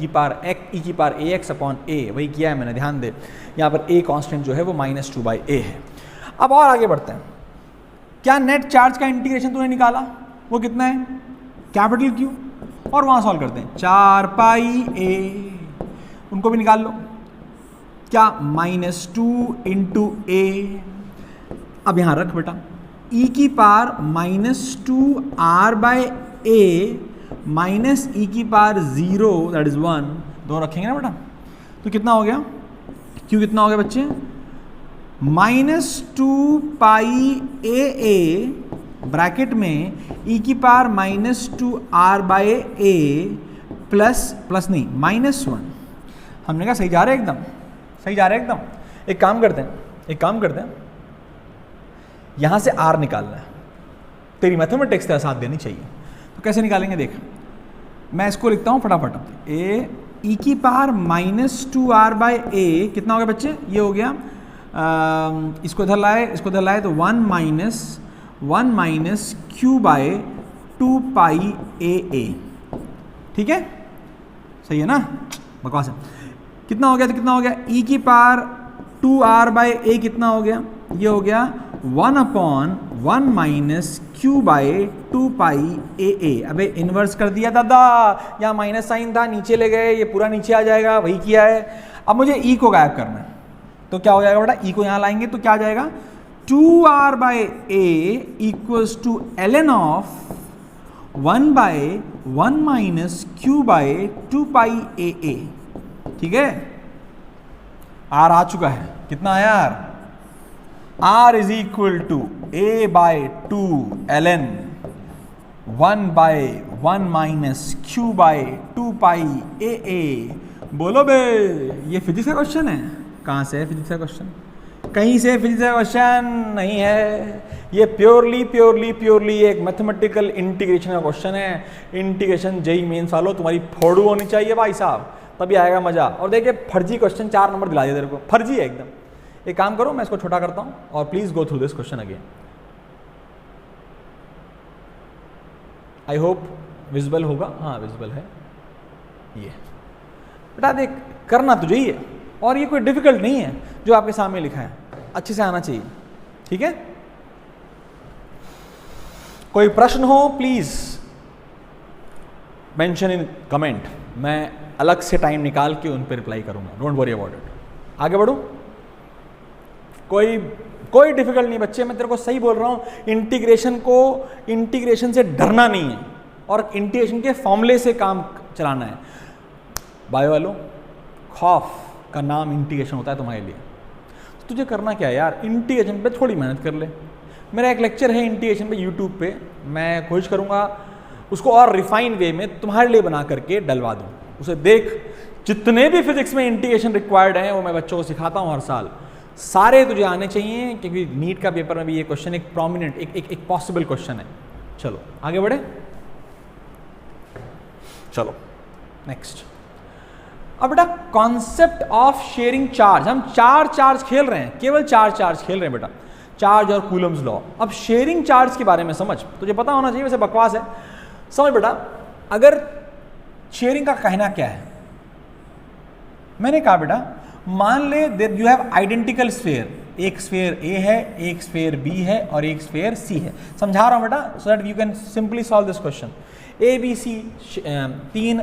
e⁻ax अपॉन a, वही किया है मैंने, ध्यान दे। यहाँ पर a कांस्टेंट जो है वो -2/a है। अब और आगे बढ़ते हैं। क्या नेट चार्ज का इंटीग्रेशन तूने निकाला, वो कितना है, कैपिटल Q, और वहाँ सॉल्व करते हैं 4 पाई a, उनको भी निकाल लो। क्या -2 इंटू a, अब यहाँ रख बेटा e⁻²r/a minus e⁻0 that is 1, दोनों रखेंगे ना बेटा, तो कितना हो गया, Q कितना हो गया बच्चे, -2 पाई a ब्रैकेट में e⁻²r/a प्लस नहीं -1। हमने कहा सही जा रहे एकदम, सही जा रहे एकदम। एक काम करते हैं, यहां से r निकालना है, तेरी मैथमेटिक्स का साथ देनी चाहिए। तो कैसे निकालेंगे देख, मैं इसको लिखता हूं फटाफट। e⁻²r/a कितना हो गया बच्चे, ये हो गया, इसको इधर लाए तो 1 माइनस q/2 पाई a। ठीक है, सही है ना, बकवास है। कितना हो गया, तो कितना हो गया, e⁻²r/a कितना हो गया, ये हो गया 1/1 माइनस q/2 पाई a। अबे इन्वर्स कर दिया दादा, यहाँ माइनस साइन था, नीचे ले गए, ये पूरा नीचे आ जाएगा, वही किया है। अब मुझे e को गायब करना है, तो क्या हो जाएगा बेटा, e को यहाँ लाएंगे तो क्या आ जाएगा, 2r/a equals to ln of 1/1 minus q/2 pi a। ठीक है, r आ चुका है, कितना आया यार, r is equal to a/2 ln 1/1 minus q/2 pi a। बोलो बे, ये फिजिक्स का क्वेश्चन है, कहाँ से है फिजिक्स का क्वेश्चन, कहीं से फिजिक्स का क्वेश्चन नहीं है, ये प्योरली एक मैथमेटिकल इंटीग्रेशन का क्वेश्चन है। इंटीग्रेशन जेई मेंस वालों तुम्हारी फोड़ू होनी चाहिए भाई साहब, तभी आएगा मजा। और देखिए फर्जी क्वेश्चन 4 नंबर दिला दिया तेरे को, फर्जी है एकदम। एक काम करो, मैं इसको छोटा करता हूं और please go through this question again. I hope visible होगा, हाँ विजिबल है। ये बेटा देख, करना तुझे ही है, और ये कोई डिफिकल्ट नहीं है जो आपके सामने लिखा है, अच्छे से आना चाहिए। ठीक है, कोई प्रश्न हो प्लीज मेंशन इन कमेंट, मैं अलग से टाइम निकाल के उन पर रिप्लाई करूंगा, डोंट वरी अबाउट इट। आगे बढ़ो, कोई डिफिकल्ट नहीं बच्चे, मैं तेरे को सही बोल रहा हूं। इंटीग्रेशन से डरना नहीं है, और इंटीग्रेशन के फॉर्मूले से काम चलाना है। बायो वालों, खौफ का नाम इंटीग्रेशन होता है तुम्हारे लिए। तो तुझे करना क्या है यार, इंटीग्रेशन पे थोड़ी मेहनत कर ले। मेरा एक लेक्चर है इंटीग्रेशन पे यूट्यूब पे, मैं कोशिश करूंगा उसको और रिफाइन वे में तुम्हारे लिए बना करके डलवा दूं, उसे देख। जितने भी फिजिक्स में इंटीग्रेशन रिक्वायर्ड हैं वो मैं बच्चों को सिखाता हूं हर साल, सारे तुझे आने चाहिए, क्योंकि नीट का पेपर में भी ये क्वेश्चन एक प्रोमिनेंट एक पॉसिबल क्वेश्चन है। चलो आगे बढ़े, चलो नेक्स्ट। अब बेटा कॉन्सेप्ट ऑफ शेयरिंग चार्ज, हम 4 चार्ज खेल रहे हैं, केवल 4 चार्ज खेल रहे हैं बेटा, चार्ज और कूलम्स लॉ। अब शेयरिंग चार्ज के बारे में समझ, तुझे पता होना चाहिए, वैसे बकवास है, समझ बेटा। अगर शेयरिंग का कहना क्या है, मैंने कहा बेटा मान ले यू हैव आइडेंटिकल स्फीयर, एक स्फीयर ए है, एक स्फीयर बी है और एक स्फीयर सी है। समझा रहा हूं बेटा, so that you can simply solve this question. A B C 3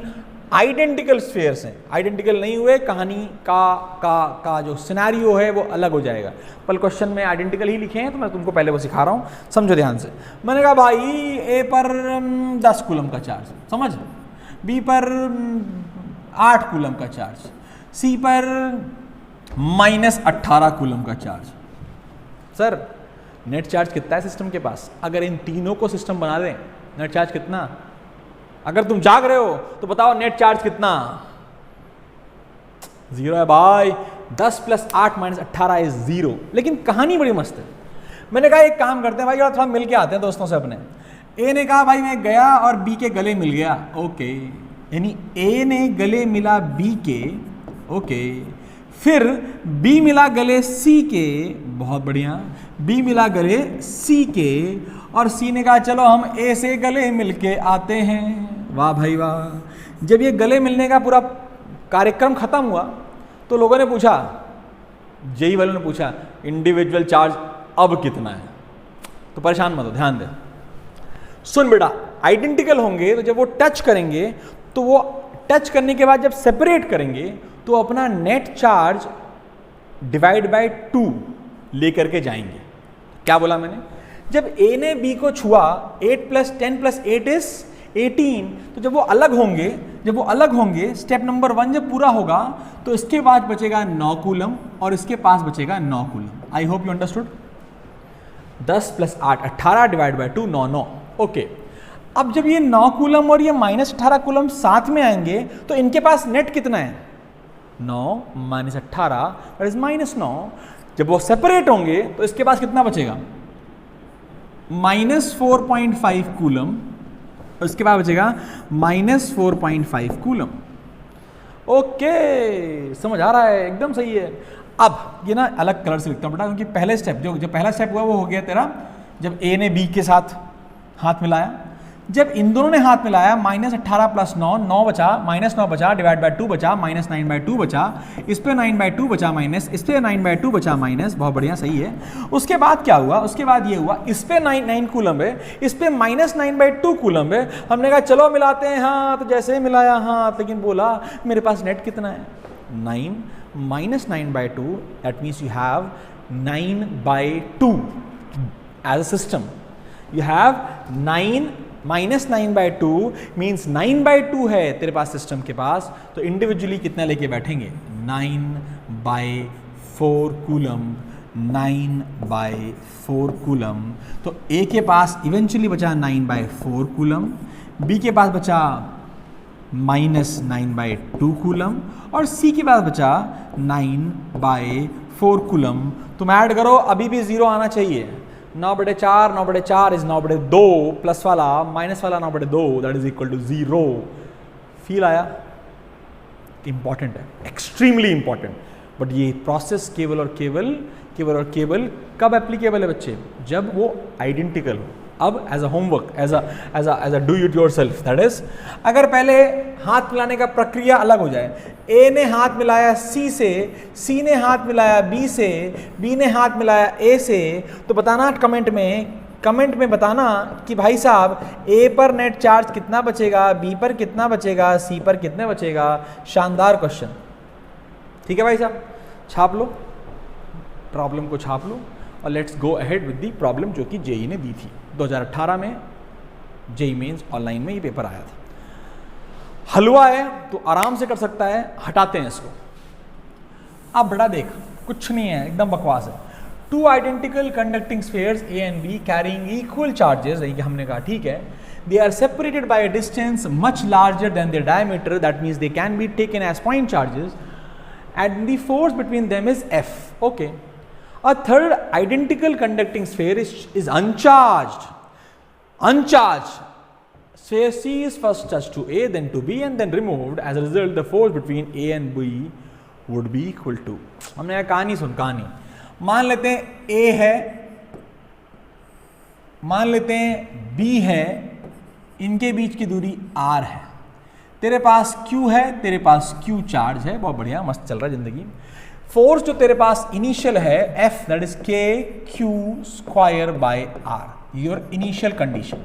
identical spheres हैं, आइडेंटिकल नहीं हुए, कहानी का जो सिनेरियो है वो अलग हो जाएगा। पर क्वेश्चन में आइडेंटिकल ही लिखे हैं, तो मैं तुमको पहले वो सिखा रहा हूँ, समझो ध्यान से। मैंने कहा भाई ए पर 10 कूलम का चार्ज, समझ, बी पर 8 कूलम का चार्ज, सी पर -18 कूलम का चार्ज। सर नेट चार्ज कितना है सिस्टम के पास? अगर इन तीनों को सिस्टम बना दें, नेट चार्ज कितना? अगर तुम जाग रहे हो तो बताओ नेट चार्ज कितना? 0 है भाई। 10 + 8 - 18 इज 0। लेकिन कहानी बड़ी मस्त है। मैंने कहा एक काम करते हैं भाई, थोड़ा मिल के आते हैं दोस्तों से अपने। ए ने कहा भाई मैं गया और बी के गले मिल गया, ओके, यानी ए ने गले मिला बी के, ओके, फिर बी मिला गले सी के, बहुत बढ़िया, बी मिला गले सी के, और सी ने कहा चलो हम ए से गले मिलके आते हैं। वाह भाई वाह। जब ये गले मिलने का पूरा कार्यक्रम खत्म हुआ तो लोगों ने पूछा, जेई वालों ने पूछा इंडिविजुअल चार्ज अब कितना है? तो परेशान मत हो, ध्यान दे, सुन बेटा, आइडेंटिकल होंगे तो जब वो टच करेंगे तो वो टच करने के बाद जब सेपरेट करेंगे तो अपना नेट चार्ज डिवाइड बाय 2 लेकर के जाएंगे। क्या बोला मैंने? जब ए ने बी को छुआ, 8 + 10 + 8 इज 18, तो जब वो अलग होंगे, स्टेप नंबर 1 जब पूरा होगा तो इसके बाद बचेगा 9 कूलम और इसके पास बचेगा 9 coulomb. I hope you understood. 10 + 8 18 divide by 2 9 9, okay. अब जब ये 9 कूलम और ये -18 कूलम साथ में आएंगे तो इनके पास नेट कितना है? 9 - 18 दैट इज -9। जब वो सेपरेट होंगे तो इसके पास कितना बचेगा? -4.5 कूलम, उसके बाद बचेगा -4.5 कूलम। ओके, समझ आ रहा है, एकदम सही है। अब ये ना अलग कलर से लिखता हूँ बेटा, क्योंकि पहले स्टेप जो पहला स्टेप हुआ वो हो गया तेरा, जब ए ने बी के साथ हाथ मिलाया, जब इन दोनों ने हाथ मिलाया -18 + 9 9 बचा, -9 बचा, डिवाइड बाय 2 बचा, -9/2 बचा, इस पे 9/2 बचा माइनस, इस पे 9/2 बचा माइनस, बहुत बढ़िया, सही है। उसके बाद क्या हुआ? उसके बाद ये हुआ, इस पे 9 कूलम है, इस पे -9/2 कूलम है। हमने कहा चलो मिलाते हैं हाथ, जैसे मिलाया हाथ, लेकिन बोला मेरे पास नेट कितना है? 9 - 9/2, that means you have 9/2 as a system. You have 9 -9/2 means 9/2 है तेरे पास सिस्टम के पास, तो इंडिविजुअली कितना लेके बैठेंगे? 9/4 कूलम, 9/4 कूलम। तो ए के पास इवेंचुअली बचा 9/4 कूलम, बी के पास बचा -9/2 कूलम, और सी के पास बचा 9/4 कूलम। तुम ऐड करो, अभी भी 0 आना चाहिए। 9/4 9/4 इज 9/2, प्लस वाला माइनस वाला 9/2, that is equal to 0। Feel आया? इंपॉर्टेंट है, एक्सट्रीमली इंपॉर्टेंट। बट ये प्रोसेस केवल और केवल कब एप्लीकेबल है बच्चे? जब वो आइडेंटिकल हो। अब as a homework, as a do it yourself, that is, अगर पहले हाथ मिलाने का प्रक्रिया अलग हो जाए, ए ने हाथ मिलाया सी से, सी ने हाथ मिलाया बी से, बी ने हाथ मिलाया ए से, तो बताना कमेंट में बताना कि भाई साहब ए पर नेट चार्ज कितना बचेगा, बी पर कितना बचेगा, सी पर कितने बचेगा। शानदार क्वेश्चन, ठीक है भाई साहब, छाप लो, प्रॉब्लम को छाप लो, और let's go ahead with the problem जो कि जेई ने दी थी 2018 में। जेई मेंस ऑनलाइन में ये पेपर आया था। हलवा है तो आराम से कर सकता है, हटाते हैं इसको। अब बेटा देख, कुछ नहीं है, एकदम बकवास है। 2 identical conducting spheres A and B carrying equal charges, यही कि हमने कहा ठीक है, they are separated by a distance much larger than their diameter, that means they can be taken as point charges, and the force between them is F. Okay. A third identical conducting sphere is uncharged. Sphere C is first touched to A, then to B, and then removed. As a result, the force between A and B would be equal to. हमने यह कहानी सुन, कहानी मान लेते हैं A है, मान लेते हैं B है, इनके बीच की दूरी R है, तेरे पास Q है, तेरे पास Q चार्ज है, बहुत बढ़िया, मस्त चल रहा है जिंदगी। फोर्स जो तेरे पास इनिशियल है F, that is K⁴/R, your initial condition.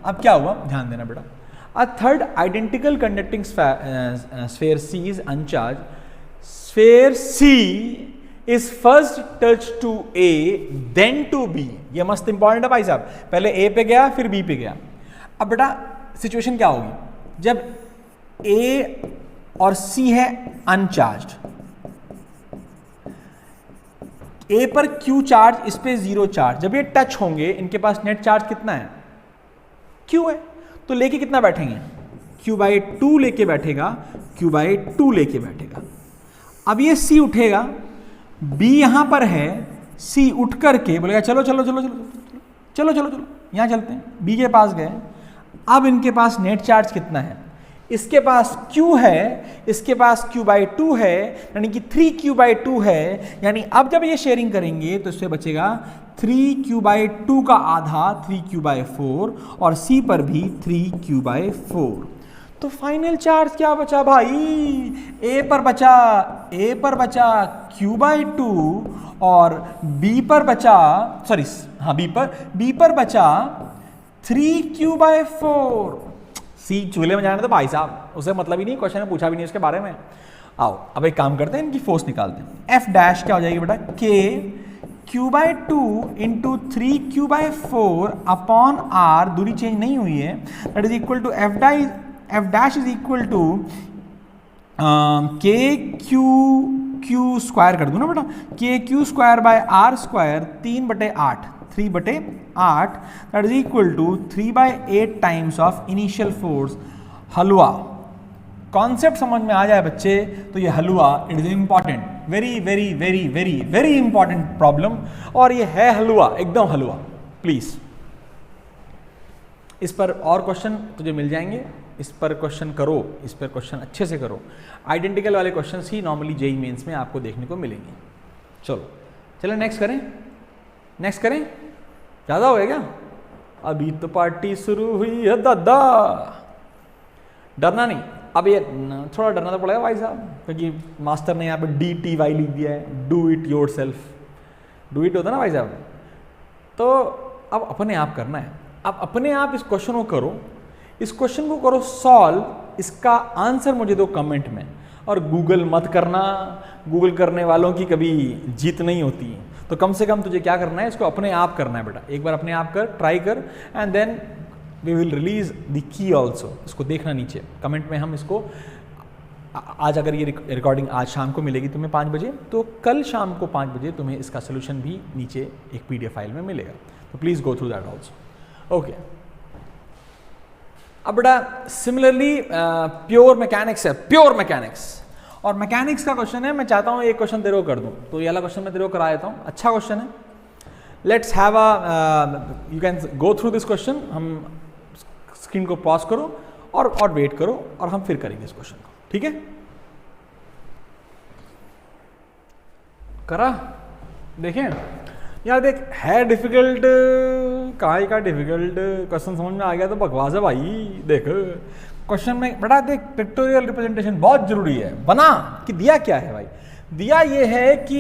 अब क्या हुआ, ध्यान देना बेटा। A third identical conducting sphere C is uncharged. Sphere C is first touch to A then to B। ये मस्त इंपॉर्टेंट है भाई साहब, पहले A पे गया फिर B पे गया। अब बेटा सिचुएशन क्या होगी, जब ए और सी है अनचार्ज्ड, ए पर क्यू चार्ज, इस पे 0 चार्ज। जब ये टच होंगे इनके पास नेट चार्ज कितना है, क्यू है, तो लेके कितना बैठेंगे, Q/2 लेके बैठेगा, Q/2 लेके बैठेगा। अब ये C उठेगा, B यहां पर है, C उठ करके बोलेगा चलो चलो चलो चलो चलो चलो चलो यहां चलते हैं, B के पास गए। अब इनके पास नेट चार्ज कितना है, इसके पास Q है, इसके पास Q/2 है, यानी कि 3Q/2 है। यानी अब जब ये शेयरिंग करेंगे तो इससे बचेगा 3Q/2 का आधा 3Q/4 और C पर भी 3Q/4। तो फाइनल चार्ज क्या बचा भाई, A पर बचा Q/2 और B पर बचा, सॉरी हाँ B पर बचा 3Q/4। सी चूल्हे में जाने तो भाई साहब, उसे मतलब ही नहीं, क्वेश्चन में पूछा भी नहीं उसके बारे में। आओ अब एक काम करते हैं, इनकी फोर्स निकालते हैं। F डैश क्या हो जाएगी बेटा, K Q/2 into 3Q/4 upon R, दूरी चेंज नहीं हुई है, that is equal to F dash is equal to Q square कर दूं ना बेटा, KQ square by R square 3/8 that is equal to 3/8 times of initial force. हलवा concept समझ में आ जाए बच्चे तो ये हलवा it is important, very very very very very important problem, और ये है हलवा, एकदम हलवा। प्लीज इस पर और क्वेश्चन तुझे मिल जाएंगे, इस पर क्वेश्चन करो, इस पर क्वेश्चन अच्छे से करो। आइडेंटिकल वाले क्वेश्चन ही नॉर्मली जेईई मेंस में आपको देखने को मिलेंगे। चलो नेक्स्ट करें, ज़्यादा हो गया क्या, अभी तो पार्टी शुरू हुई है दादा। डरना नहीं, अब ये थोड़ा डरना तो पड़ेगा भाई साहब, क्योंकि मास्टर ने यहाँ पे DTY लिख दिया है, do it your self, do it होता ना भाई साहब। तो अब अपने आप करना है, अब अपने आप इस क्वेश्चन को करो, इस क्वेश्चन को करो सॉल्व, इसका आंसर मुझे दो कमेंट में, और गूगल मत करना, गूगल करने वालों की कभी जीत नहीं होती है। तो कम से कम तुझे क्या करना है, इसको अपने आप करना है बेटा, एक बार अपने आप कर, ट्राई कर, and then we will release the key also. इसको देखना नीचे कमेंट में, हम इसको आज अगर ये रिकॉर्डिंग आज शाम को मिलेगी तुम्हें 5 बजे, तो कल शाम को 5 बजे तुम्हें इसका सोल्यूशन भी नीचे एक PDF फाइल में मिलेगा। तो please go through that also. Okay, अब बेटा सिमिलरली प्योर मैकेनिक्स है, प्योर मैकेनिक्स, और मैकेनिक्स का क्वेश्चन है। मैं चाहता हूँ एक क्वेश्चन तेरे को कर दूँ, तो ये वाला क्वेश्चन मैं तेरे को करा देता हूँ, अच्छा क्वेश्चन है। Let's have you can go through this question, हम स्क्रीन को पॉज करो और वेट करो, और हम फिर करेंगे इस क्वेश्चन को, ठीक है। करा, देखें यार, देख है डिफिकल्ट, कहाँ का डिफिकल्ट क्वेश्चन समझ में आ गया तो बकवास है भाई। देख क्वेश्चन में बेटा देख, पिक्टोरियल रिप्रेजेंटेशन बहुत जरूरी है। बना कि दिया क्या है भाई, दिया ये है कि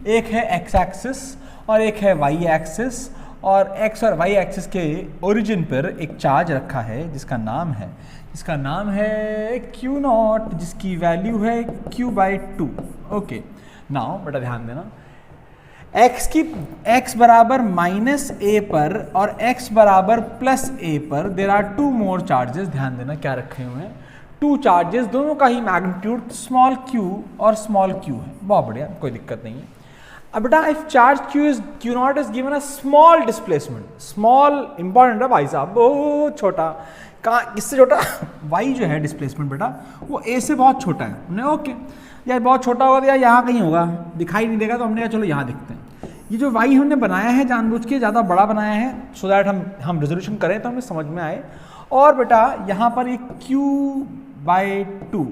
एक है एक्स एक्सिस और एक है वाई एक्सिस, और एक्स और वाई एक्सिस के ओरिजिन पर एक चार्ज रखा है जिसका नाम है Q0, जिसकी वैल्यू है Q/2। ओके, नाउ बेटा ध्यान देना, x बराबर -a पर और x बराबर +a पर देर आर 2 मोर चार्जेस। ध्यान देना क्या रखे हुए हैं, 2 चार्जेस, दोनों का ही मैग्नीट्यूड स्मॉल q और स्मॉल q है। बहुत बढ़िया, कोई दिक्कत नहीं है। अब बेटा if charge Q0 is given a small displacement, small important है भाई साहब, बहुत छोटा, कहाँ किससे छोटा y जो है डिस्प्लेसमेंट बेटा वो a से बहुत छोटा है। हमने ओके यार बहुत छोटा होगा तो यार यहाँ कहीं होगा, दिखाई नहीं देगा, तो हमने कहा चलो यहाँ देखते हैं। ये जो y हमने बनाया है जानबूझ के ज़्यादा बड़ा बनाया है, सो दैट हम रेजोल्यूशन करें तो हमें समझ में आए। और बेटा यहाँ पर ये Q/2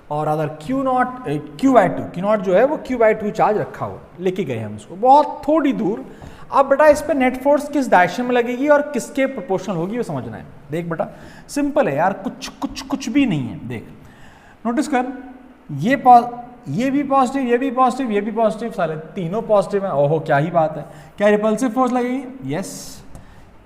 और अदर Q0 जो है वो Q/2 चार्ज रखा हुआ, लेके गए हम इसको बहुत थोड़ी दूर। अब बेटा इस पर नेट फोर्स किस डायरेक्शन में लगेगी और किसके प्रोपोर्शनल होगी वो समझना है। देख बेटा सिंपल है यार, कुछ भी नहीं है। देख नोटिस कर, ये भी पॉजिटिव, ये भी पॉजिटिव, ये भी पॉजिटिव, सारे तीनों पॉजिटिव है। ओहो क्या ही बात है। क्या रिपल्सिव फोर्स लगेगी? यस।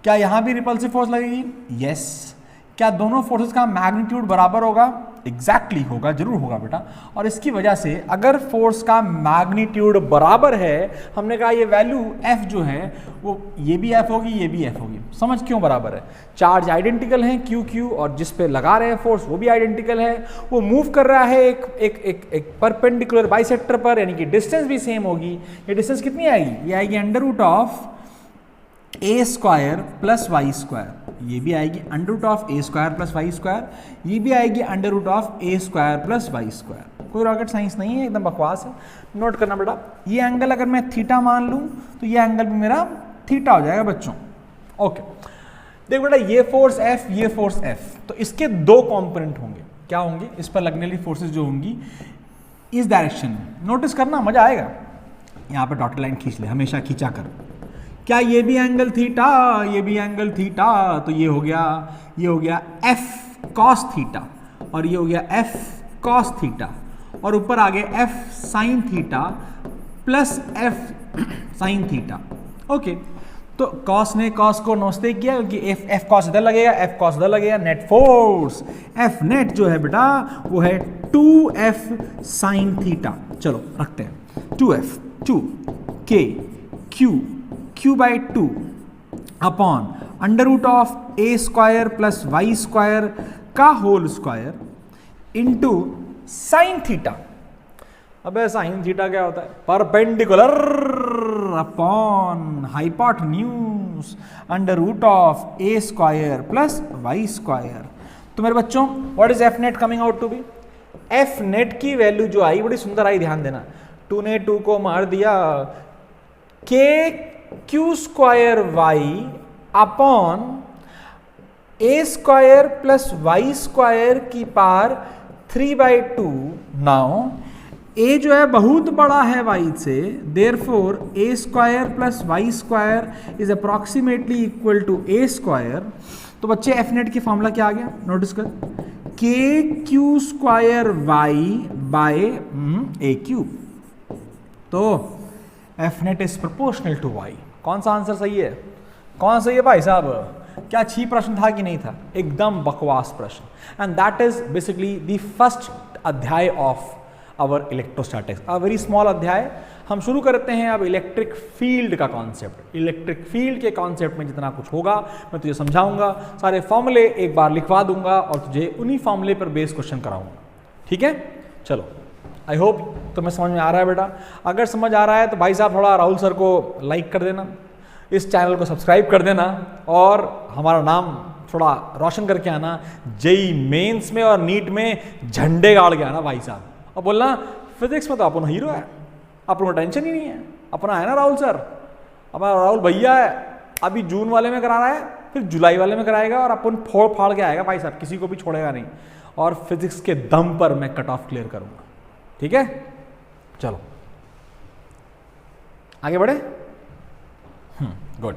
क्या यहाँ भी रिपल्सिव फोर्स लगेगी? यस। क्या दोनों फोर्सेस का मैग्नीट्यूड बराबर होगा? एग्जैक्टली होगा, जरूर होगा बेटा। और इसकी वजह से अगर फोर्स का मैग्नीट्यूड बराबर है, हमने कहा ये वैल्यू F जो है वो ये भी F होगी, ये भी F होगी। समझ क्यों बराबर है? चार्ज आइडेंटिकल हैं Q और जिस पे लगा रहे हैं फोर्स वो भी आइडेंटिकल है। वो मूव कर रहा है एक परपेंडिकुलर बाइसेक्टर पर, यानी कि डिस्टेंस भी सेम होगी। ये डिस्टेंस कितनी आएगी? ये आएगी under root of A square plus Y square. ये भी आएगी under root of A square plus Y square, ये भी आएगी under root of A square plus Y square. कोई रॉकेट साइंस नहीं है, एकदम बकवास है। नोट करना बेटा, ये एंगल अगर मैं थीटा मान लूँ तो ये एंगल भी मेरा थीटा हो जाएगा बच्चों। ओके, देख बेटा, ये फोर्स F, ये फोर्स F, तो इसके दो कॉम्पोनेंट होंगे। क्या होंगे? इस पर लगने वाली फोर्सेज जो होंगी इस डायरेक्शन में। नोटिस करना, मजा आएगा। यहाँ पर डॉटेड लाइन खींच ले, हमेशा खींचा कर। क्या ये भी एंगल थीटा, ये भी एंगल थीटा, तो ये हो गया F cos थीटा, और ये हो गया F cos थीटा, और ऊपर आ गया F sin theta plus F sin theta. Okay, तो cos ने cos को नोस्ते किया, क्योंकि F cos इधर लगेगा, F cos उधर लगेगा। नेट फोर्स F नेट जो है बेटा वो है 2F sin थीटा। चलो रखते हैं 2F 2K Q by 2 upon under root of A square plus Y square का whole square into sine theta. अबे साइन थीटा क्या होता है? Perpendicular upon hypotenuse under root of A square plus Y square. तो मेरे बच्चों, what is F net coming out to be? F net की value जो आई बड़ी सुंदर आई, ध्यान देना। 2 ने 2 को मार दिया, K Q square Y upon A square plus Y square की पावर 3/2। नाउ ए जो है बहुत बड़ा है वाई से, therefore A square plus Y square is approximately equal to A square. तो बच्चे एफ नेट की फॉर्मूला क्या आ गया? नोटिस कर, K Q square Y by A cube. तो F net is proportional to Y. कौन सा आंसर सही है? कौन सही है भाई साहब? क्या अच्छी प्रश्न था कि नहीं था? एकदम बकवास प्रश्न। And that is basically the first अध्याय of our electrostatics, a very small अध्याय। हम शुरू करते हैं अब इलेक्ट्रिक फील्ड का कॉन्सेप्ट। इलेक्ट्रिक फील्ड के कॉन्सेप्ट में जितना कुछ होगा मैं तुझे समझाऊंगा, सारे फॉर्मूले एक बार लिखवा दूंगा और तुझे उन्हीं फॉर्मूले पर बेस क्वेश्चन कराऊंगा। ठीक है, चलो, आई होप तुम्हें समझ में आ रहा है बेटा। अगर समझ आ रहा है तो भाई साहब थोड़ा राहुल सर को लाइक कर देना, इस चैनल को सब्सक्राइब कर देना, और हमारा नाम थोड़ा रोशन करके आना। जेई मेंस में और नीट में झंडे गाड़ के आना भाई साहब, और बोलना फिजिक्स में तो अपन हीरो है, अपन को टेंशन ही नहीं है, अपना है ना राहुल सर, हमारा राहुल भैया है, अभी जून वाले में करा रहा है, फिर जुलाई वाले में कराएगा, और अपन फोड़ फाड़ के आएगा भाई साहब, किसी को भी छोड़ेगा नहीं, और फिजिक्स के दम पर मैं कट ऑफ क्लियर करूंगा। ठीक है, चलो आगे बढ़े। गुड।